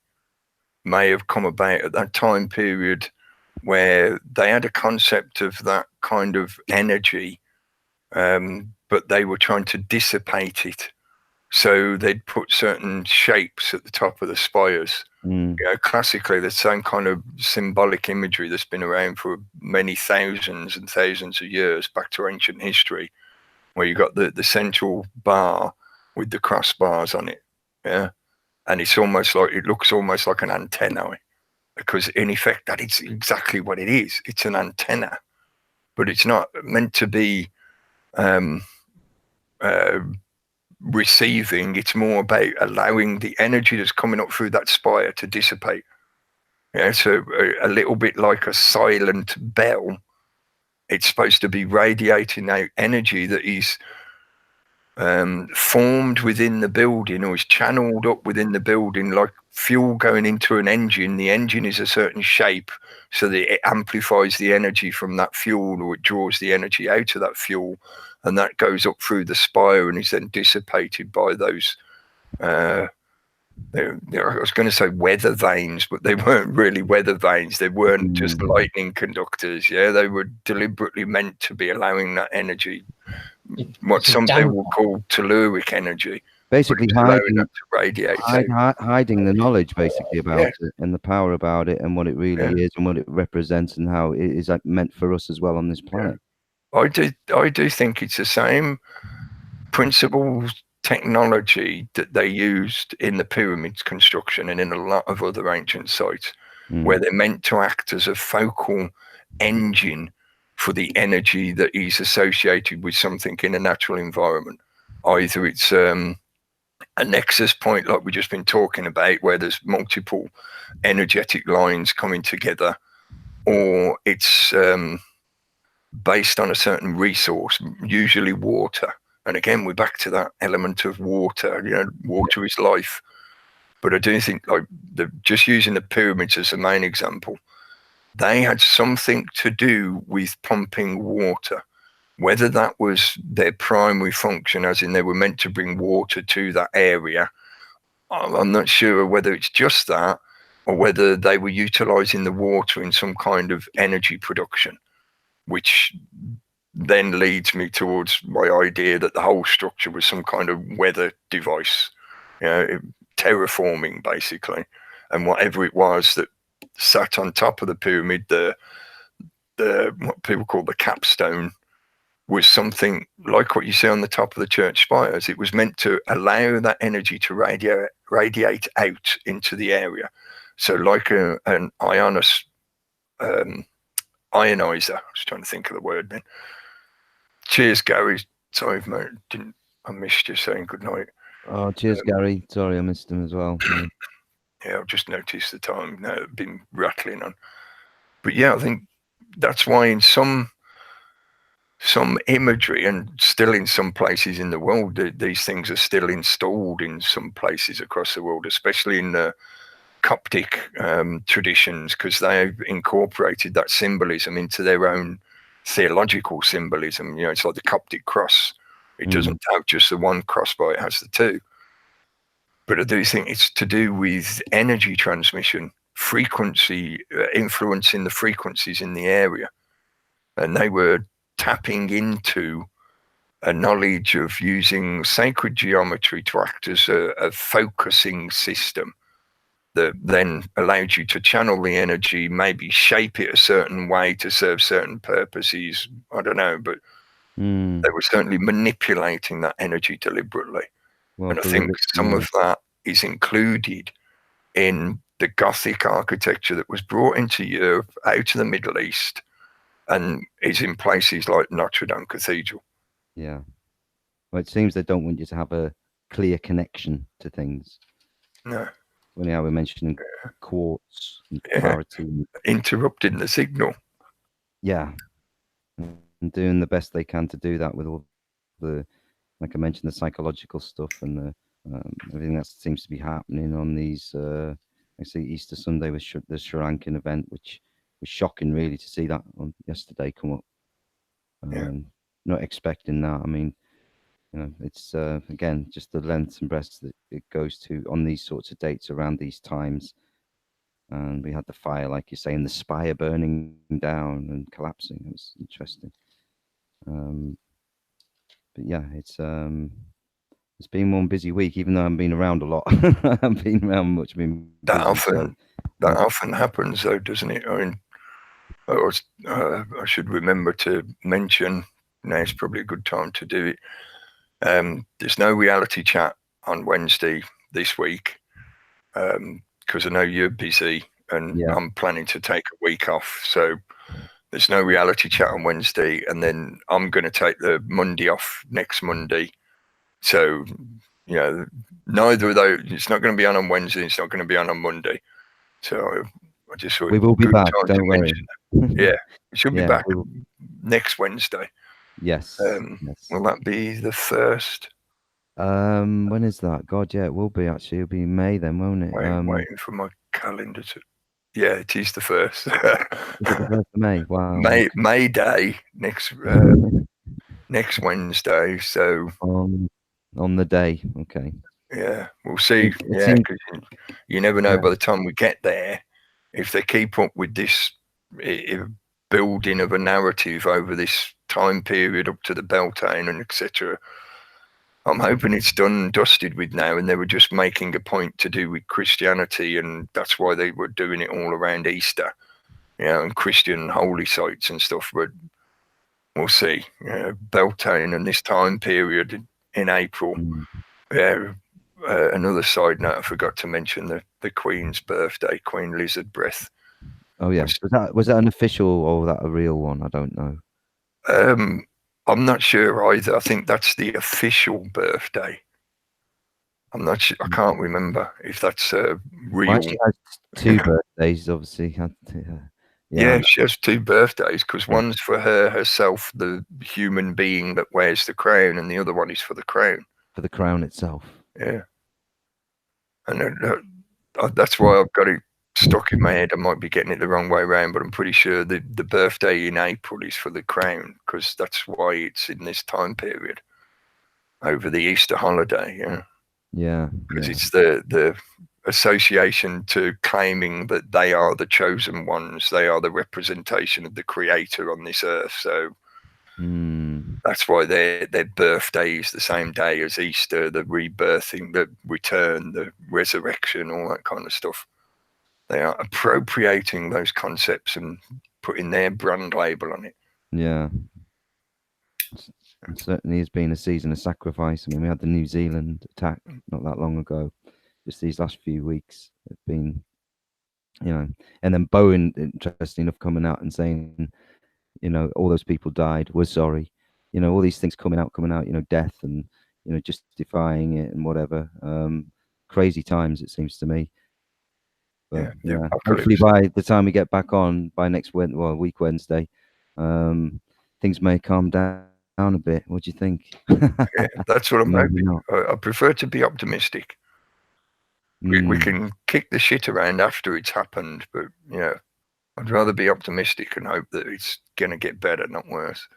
may have come about at that time period, where they had a concept of that kind of energy, but they were trying to dissipate it. So they'd put certain shapes at the top of the spires. Classically, the same kind of symbolic imagery that's been around for many thousands and thousands of years, back to ancient history, where you got the central bar with the crossbars on it. Yeah. And it looks almost like an antenna, because in effect that is exactly what it is. It's an antenna, but it's not meant to be receiving. It's more about allowing the energy that's coming up through that spire to dissipate. Yeah, so a little bit like a silent bell. It's supposed to be radiating out energy that is formed within the building, or is channeled up within the building, like fuel going into an engine. The engine is a certain shape so that it amplifies the energy from that fuel, or it draws the energy out of that fuel, and that goes up through the spire and is then dissipated by those I was going to say weather vanes, but they weren't really weather vanes. They weren't just lightning conductors. Yeah, they were deliberately meant to be allowing that energy, what some people call telluric energy, basically hiding the knowledge, basically, about it, and the power about it, and what it really is, and what it represents, and how it is meant for us as well on this planet. I do think it's the same principles, technology that they used in the pyramids construction and in a lot of other ancient sites, where they're meant to act as a focal engine for the energy that is associated with something in a natural environment. Either it's a nexus point, like we've just been talking about, where there's multiple energetic lines coming together, or it's based on a certain resource, usually water. And again, we're back to that element of water. Water is life. But I do think, like, just using the pyramids as the main example, they had something to do with pumping water. Whether that was their primary function, as in they were meant to bring water to that area, I'm not sure whether it's just that, or whether they were utilizing the water in some kind of energy production, which then leads me towards my idea that the whole structure was some kind of weather device, terraforming, basically. And whatever it was that sat on top of the pyramid, the what people call the capstone, was something like what you see on the top of the church spires. It was meant to allow that energy to radiate out into the area. So like an ionizer. I was trying to think of the word then. Cheers, Gary. Sorry, mate. I missed you saying good night. Oh, cheers, Gary. Sorry, I missed him as well. Yeah, I've just noticed the time now. I've been rattling on. But yeah, I think that's why in some imagery, and still in some places in the world, these things are still installed in some places across the world, especially in the Coptic traditions, because they've incorporated that symbolism into their own theological symbolism. You know, it's like the Coptic cross. It doesn't have just the one crossbar, it has the two. But I do think it's to do with energy transmission, frequency, influencing the frequencies in the area. And they were tapping into a knowledge of using sacred geometry to act as a focusing system that then allowed you to channel the energy, maybe shape it a certain way to serve certain purposes. I don't know, but they were certainly manipulating that energy deliberately. Well, and I think some of that is included in the Gothic architecture that was brought into Europe, out of the Middle East, and is in places like Notre Dame Cathedral. Yeah. Well, it seems they don't want you to have a clear connection to things. No. When we're mentioning quartz and clarity. Interrupting the signal. Yeah. And doing the best they can to do that with all the, like I mentioned, the psychological stuff and the everything that seems to be happening on these. I see Easter Sunday was the Sri Lankan event, which was shocking, really, to see that on yesterday come up. Not expecting that. I mean, you know, it's again just the lengths and breadths that it goes to on these sorts of dates around these times. And we had the fire, like you say, and the spire burning down and collapsing. It was interesting. But yeah, it's been one busy week, even though I've been around a lot. I've been around much. Been busy, that often happens, though, doesn't it? I mean, I should remember to mention. Now it's probably a good time to do it. There's no reality chat on Wednesday this week because I know you're busy and I'm planning to take a week off. So there's no reality chat on Wednesday, and then I'm going to take the Monday off next Monday. So, you know, neither of those, it's not going to be on Wednesday, it's not going to be on Monday. So I just thought we will be back, don't worry. Yeah, we should be back next Wednesday. Yes. Will that be the 1st? When is that? God, yeah, it will be actually. It'll be May then, won't it? Waiting for my calendar to. Yeah, it is the 1st. Is it the 1st of May? Wow. May Day next Wednesday. So on the day, okay. Yeah, we'll see. Because you never know by the time we get there if they keep up with this building of a narrative over this time period up to the Beltane and etc. I'm hoping it's done and dusted with now, and they were just making a point to do with Christianity, and that's why they were doing it all around Easter, you know, and Christian holy sites and stuff. But we'll see. Beltane and this time period in April. Yeah. Another side note, I forgot to mention the Queen's birthday, Queen Lizard Breath. Oh yeah, was that an official or was that a real one? I don't know. I'm not sure either. I think that's the official birthday. I'm not sure. I can't remember if that's real. Well, she has 2 birthdays, obviously. Yeah, she has 2 birthdays because one's for herself, the human being that wears the crown, and the other one is for the crown. For the crown itself. Yeah. And that's why I've got it stuck in my head. I might be getting it the wrong way around, but I'm pretty sure the birthday in April is for the crown, because that's why it's in this time period over the Easter holiday. Yeah. Because it's the association to claiming that they are the chosen ones. They are the representation of the Creator on this earth. So that's why their birthday is the same day as Easter, the rebirthing, the return, the resurrection, all that kind of stuff. They are appropriating those concepts and putting their brand label on it. Yeah. It certainly has been a season of sacrifice. I mean, we had the New Zealand attack not that long ago. Just these last few weeks have been, you know, and then Bowen, interesting enough, coming out and saying, you know, all those people died, we're sorry. You know, all these things coming out, you know, death and, you know, justifying it and whatever. Crazy times, it seems to me. But the yeah, apocalypse. hopefully by the time we get back on by week Wednesday, things may calm down a bit. What do you think? Yeah, that's what I'm Maybe hoping. not. I prefer to be optimistic. We can kick the shit around after it's happened, but I'd rather be optimistic and hope that it's going to get better, not worse.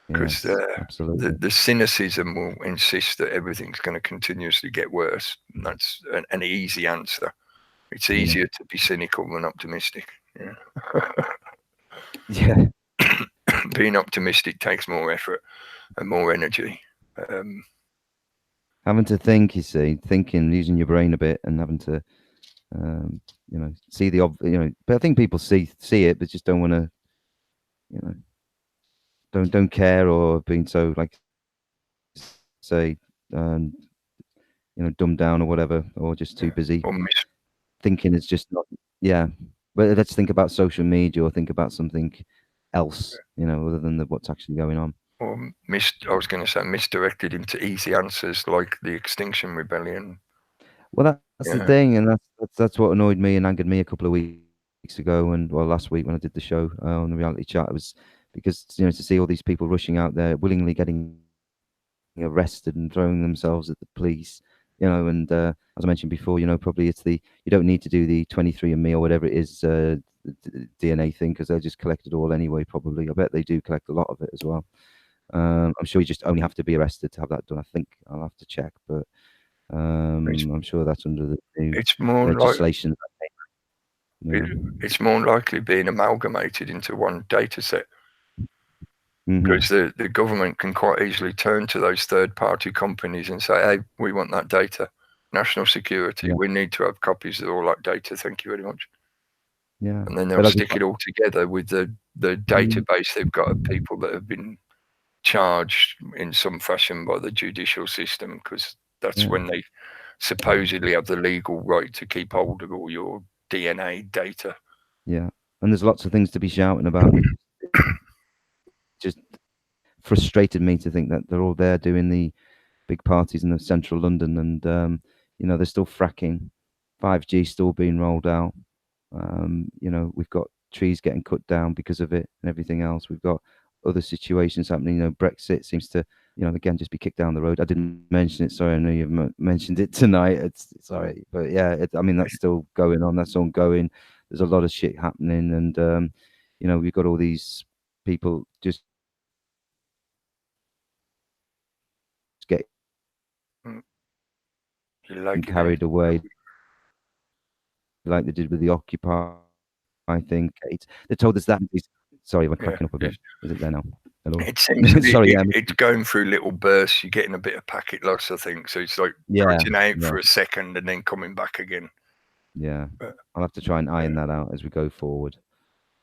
Because absolutely. the cynicism will insist that everything's going to continuously get worse. And that's an easy answer. It's easier to be cynical than optimistic. Yeah. Being optimistic takes more effort and more energy. Having to think, you see, thinking, using your brain a bit, and having to, see the But I think people see it, but just don't want to, don't care, or being so, like, say, dumbed down or whatever, or just too busy. Or Thinking is just not. Yeah. But let's think about social media, or think about something else, other than what's actually going on. Or I was going to say misdirected into easy answers like the Extinction Rebellion. Well, that's the thing, and that's what annoyed me and angered me a couple of weeks ago, and last week when I did the show on the reality chat. It was because to see all these people rushing out there, willingly getting arrested and throwing themselves at the police, and as I mentioned before, probably it's you don't need to do the 23andMe or whatever it is, DNA thing, because they'll just collect it all anyway. Probably, I bet they do collect a lot of it as well. I'm sure you just only have to be arrested to have that done. I think I'll have to check, but I'm sure that's under the new legislation. It's more likely being amalgamated into one data set. Mm-hmm. Because the government can quite easily turn to those third-party companies and say, hey, we want that data. National security, we need to have copies of all that data. Thank you very much. Yeah. And then they'll stick it all together with the database they've got of people that have been charged in some fashion by the judicial system, because that's when they supposedly have the legal right to keep hold of all your DNA data. Yeah. And there's lots of things to be shouting about. Just frustrated me to think that they're all there doing the big parties in the central London, and they're still fracking, 5G still being rolled out. We've got trees getting cut down because of it and everything else. We've got other situations happening. Brexit seems to, again, just be kicked down the road. I didn't mention it. Sorry, I know you've mentioned it tonight. It's sorry, but yeah, that's still going on. That's ongoing. There's a lot of shit happening, and we've got all these people just get carried away, like they did with the Occupy. I think they told us that. Sorry, we're cracking up a bit. Is it there now? Hello. It seems sorry, it's going through little bursts. You're getting a bit of packet loss, I think. So it's like cutting out for a second and then coming back again. Yeah, I'll have to try and iron that out as we go forward.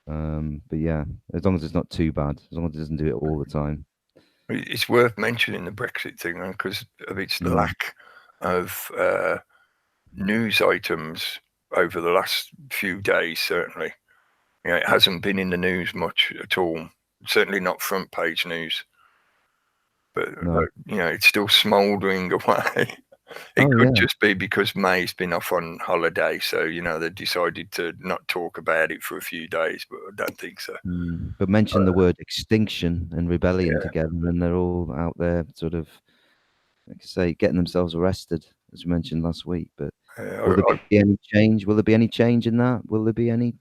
But yeah, as long as it's not too bad, as long as it doesn't do it all the time. It's worth mentioning the Brexit thing, because of its lack of news items over the last few days. Certainly, it hasn't been in the news much at all. Certainly not front page news. But it's still smouldering away. It could just be because May's been off on holiday, so they decided to not talk about it for a few days. But I don't think so. But mention the word extinction and rebellion together, and they're all out there, sort of, like I say, getting themselves arrested, as we mentioned last week. But will there be any change? Will there be any change in that? Will there be any?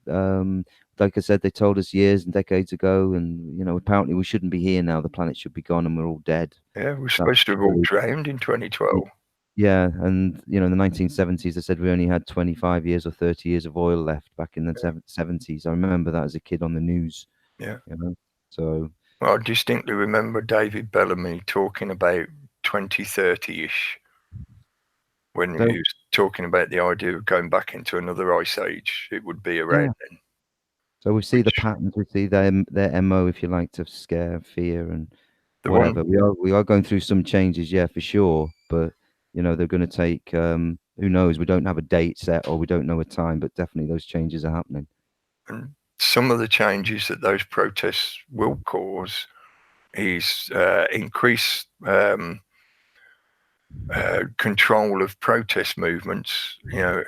Like I said, they told us years and decades ago, and apparently we shouldn't be here now. The planet should be gone, and we're all dead. Yeah, we're supposed to have all drowned in 2012. Yeah, and in the 1970s, they said we only had 25 years or 30 years of oil left back in the 70s. I remember that as a kid on the news. Yeah. So. Well, I distinctly remember David Bellamy talking about 2030-ish when he was talking about the idea of going back into another ice age. It would be around then. So we see the patterns, we see their MO, if you like, to scare, fear, and whatever. We are going through some changes, for sure. But they're going to take. Who knows? We don't have a date set, or we don't know a time, but definitely those changes are happening. And some of the changes that those protests will cause is increased control of protest movements,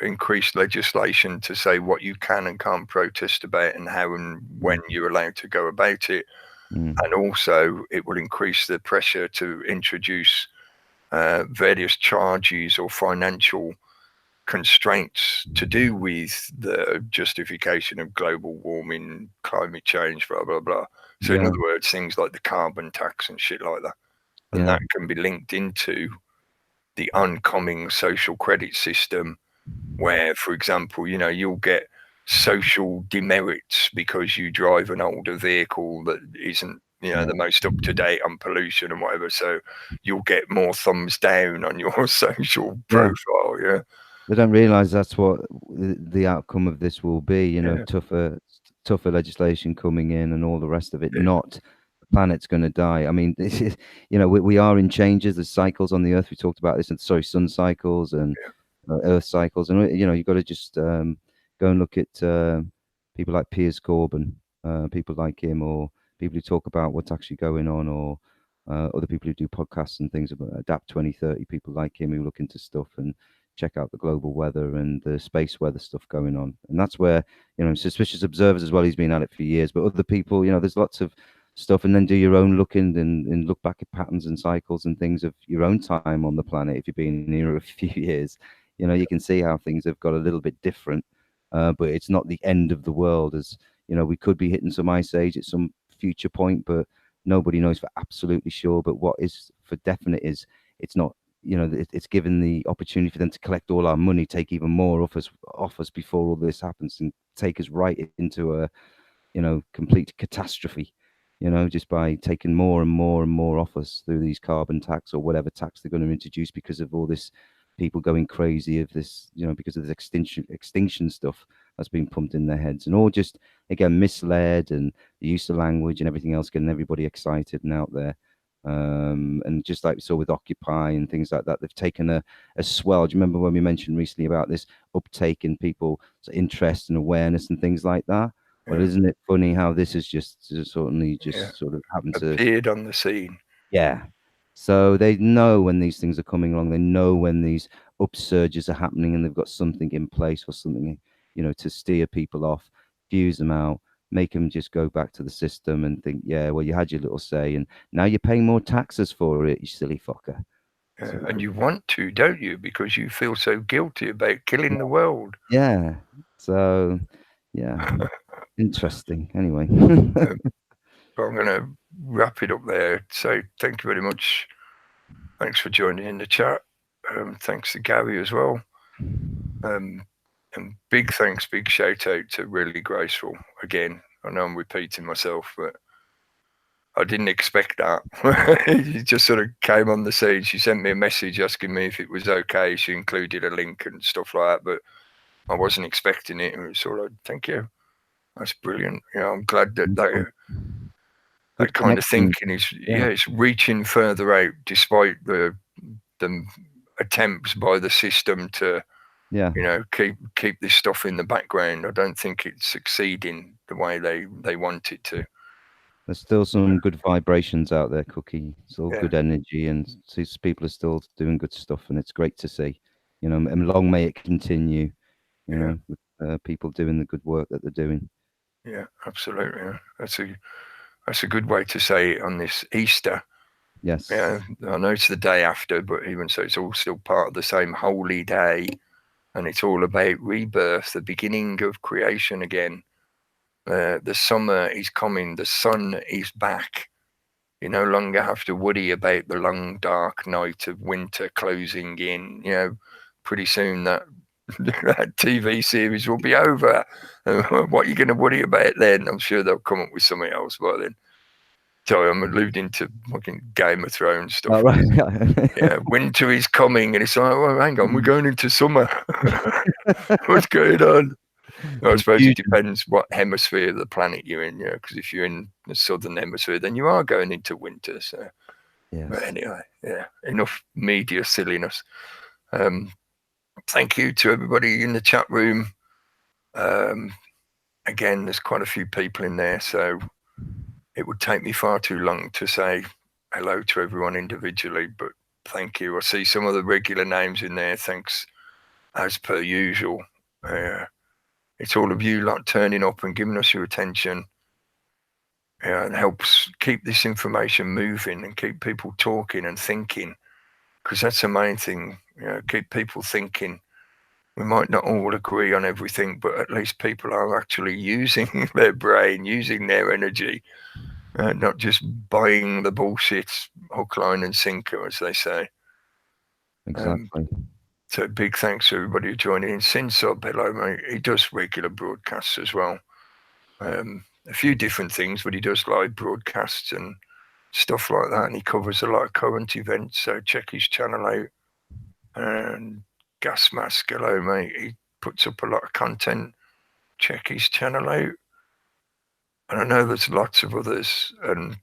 increased legislation to say what you can and can't protest about and how and when you're allowed to go about it. And also it will increase the pressure to introduce various charges or financial constraints to do with the justification of global warming, climate change, blah, blah, blah. So in other words, things like the carbon tax and shit like that. And that can be linked into the oncoming social credit system where, for example, you'll get social demerits because you drive an older vehicle that isn't the most up to date on pollution and whatever, so you'll get more thumbs down on your social profile. They don't realize that's what the outcome of this will be, tougher legislation coming in and all the rest of it. Not the planet's going to die. I mean, this is, we are in changes. There's cycles on the earth. We talked about this, and sun cycles and earth cycles, and you've got to just go and look at people like Piers Corbyn, people like him, or people who talk about what's actually going on, or other people who do podcasts and things about Adapt 2030, people like him who look into stuff and check out the global weather and the space weather stuff going on. And that's where, suspicious observers as well, he's been at it for years, but other people, there's lots of stuff, and then do your own looking and look back at patterns and cycles and things of your own time on the planet. If you've been here a few years, you can see how things have got a little bit different, but it's not the end of the world. As we could be hitting some ice age at some future point, but nobody knows for absolutely sure. But what is for definite is it's not, it's given the opportunity for them to collect all our money, take even more off us before all this happens, and take us right into a complete catastrophe, just by taking more and more and more off us through these carbon tax or whatever tax they're going to introduce because of all this people going crazy of this, because of this extinction stuff that's been pumped in their heads, and all just, again, misled, and the use of language and everything else getting everybody excited and out there. And just like we saw with Occupy and things like that, they've taken a swell. Do you remember when we mentioned recently about this uptake in people's interest and awareness and things like that? Well, isn't it funny how this has just sort of happened to appeared on the scene? Yeah. So they know when these things are coming along. They know when these upsurges are happening, and they've got something in place or something, to steer people off, fuse them out, make them just go back to the system and think, yeah, well, you had your little say, and now you're paying more taxes for it, you silly fucker. So, and you want to, don't you? Because you feel so guilty about killing the world. Yeah. So, yeah. Interesting. Anyway. I'm going to wrap it up there. So thank you very much. Thanks for joining in the chat. Thanks to Gary as well. And big thanks, big shout out to Really Graceful. Again, I know I'm repeating myself, but I didn't expect that. He just sort of came on the scene. She sent me a message asking me if it was okay. She included a link and stuff like that, but I wasn't expecting it. It was sort of, thank you. That's brilliant. I'm glad that kind of thinking is, it's reaching further out despite the attempts by the system to, keep this stuff in the background. I don't think it's succeeding the way they want it to. There's still some good vibrations out there, Cookie. Still good energy, and people are still doing good stuff, and it's great to see. And long may it continue. With people doing the good work that they're doing. Yeah, absolutely. Yeah. That's a good way to say it on this Easter. Yes. Yeah, I know it's the day after, but even so, it's all still part of the same holy day, and it's all about rebirth, the beginning of creation again. The summer is coming. The sun is back. You no longer have to worry about the long, dark night of winter closing in. Pretty soon that TV series will be over. What are you going to worry about then? I'm sure they'll come up with something else by then. Sorry, I'm alluding to fucking Game of Thrones stuff. Oh, right. Yeah, winter is coming, and it's like, well, hang on, we're going into summer. What's going on? I suppose it depends what hemisphere of the planet you're in, because if you're in the southern hemisphere, then you are going into winter. So, But anyway, enough media silliness. Thank you to everybody in the chat room. Again, there's quite a few people in there, so it would take me far too long to say hello to everyone individually, but Thank you. I see some of the regular names in there. Thanks, as per usual. It's all of you lot turning up and giving us your attention. It helps keep this information moving and keep people talking and thinking, because that's the main thing. Keep people thinking. We might not all agree on everything, but at least people are actually using their brain, using their energy, not just buying the bullshit hook, line, and sinker, as they say. Exactly. So big thanks to everybody who joined in. Sin Sub, hello, mate. He does regular broadcasts as well. A few different things, but he does live broadcasts and stuff like that, and he covers a lot of current events. So check his channel out. And Gas Mask, hello, mate. He puts up a lot of content. Check his channel out. And I know there's lots of others, and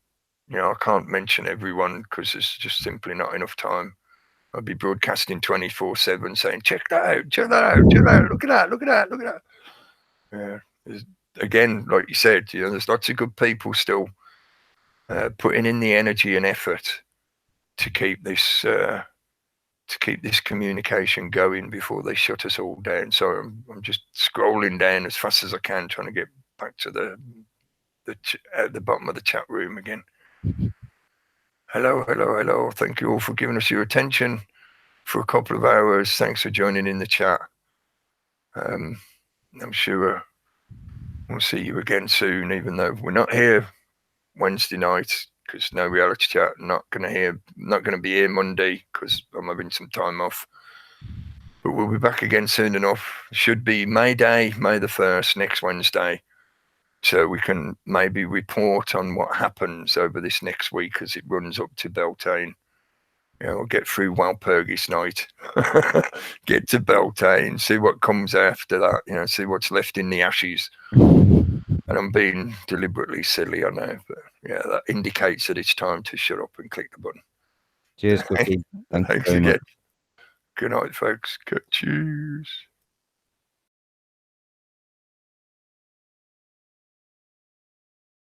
I can't mention everyone because there's just simply not enough time. I'll be broadcasting 24/7 saying, check that out, check that out, check that out, look at that, look at that, look at that. Again, like you said, there's lots of good people still putting in the energy and effort to keep this communication going before they shut us all down. So I'm just scrolling down as fast as I can, trying to get back to at the bottom of the chat room again. Hello, hello, hello. Thank you all for giving us your attention for a couple of hours. Thanks for joining in the chat. I'm sure we'll see you again soon, even though we're not here Wednesday night because no reality chat. Not going to be here Monday because I'm having some time off. But we'll be back again soon enough. Should be May Day, May the 1st, next Wednesday. So we can maybe report on what happens over this next week as it runs up to Beltane. We'll get through Walpurgis night, get to Beltane, see what comes after that, see what's left in the ashes. And I'm being deliberately silly, I know, but that indicates that it's time to shut up and click the button. Cheers, Cookie. Thanks again. Good night, folks. Cheers.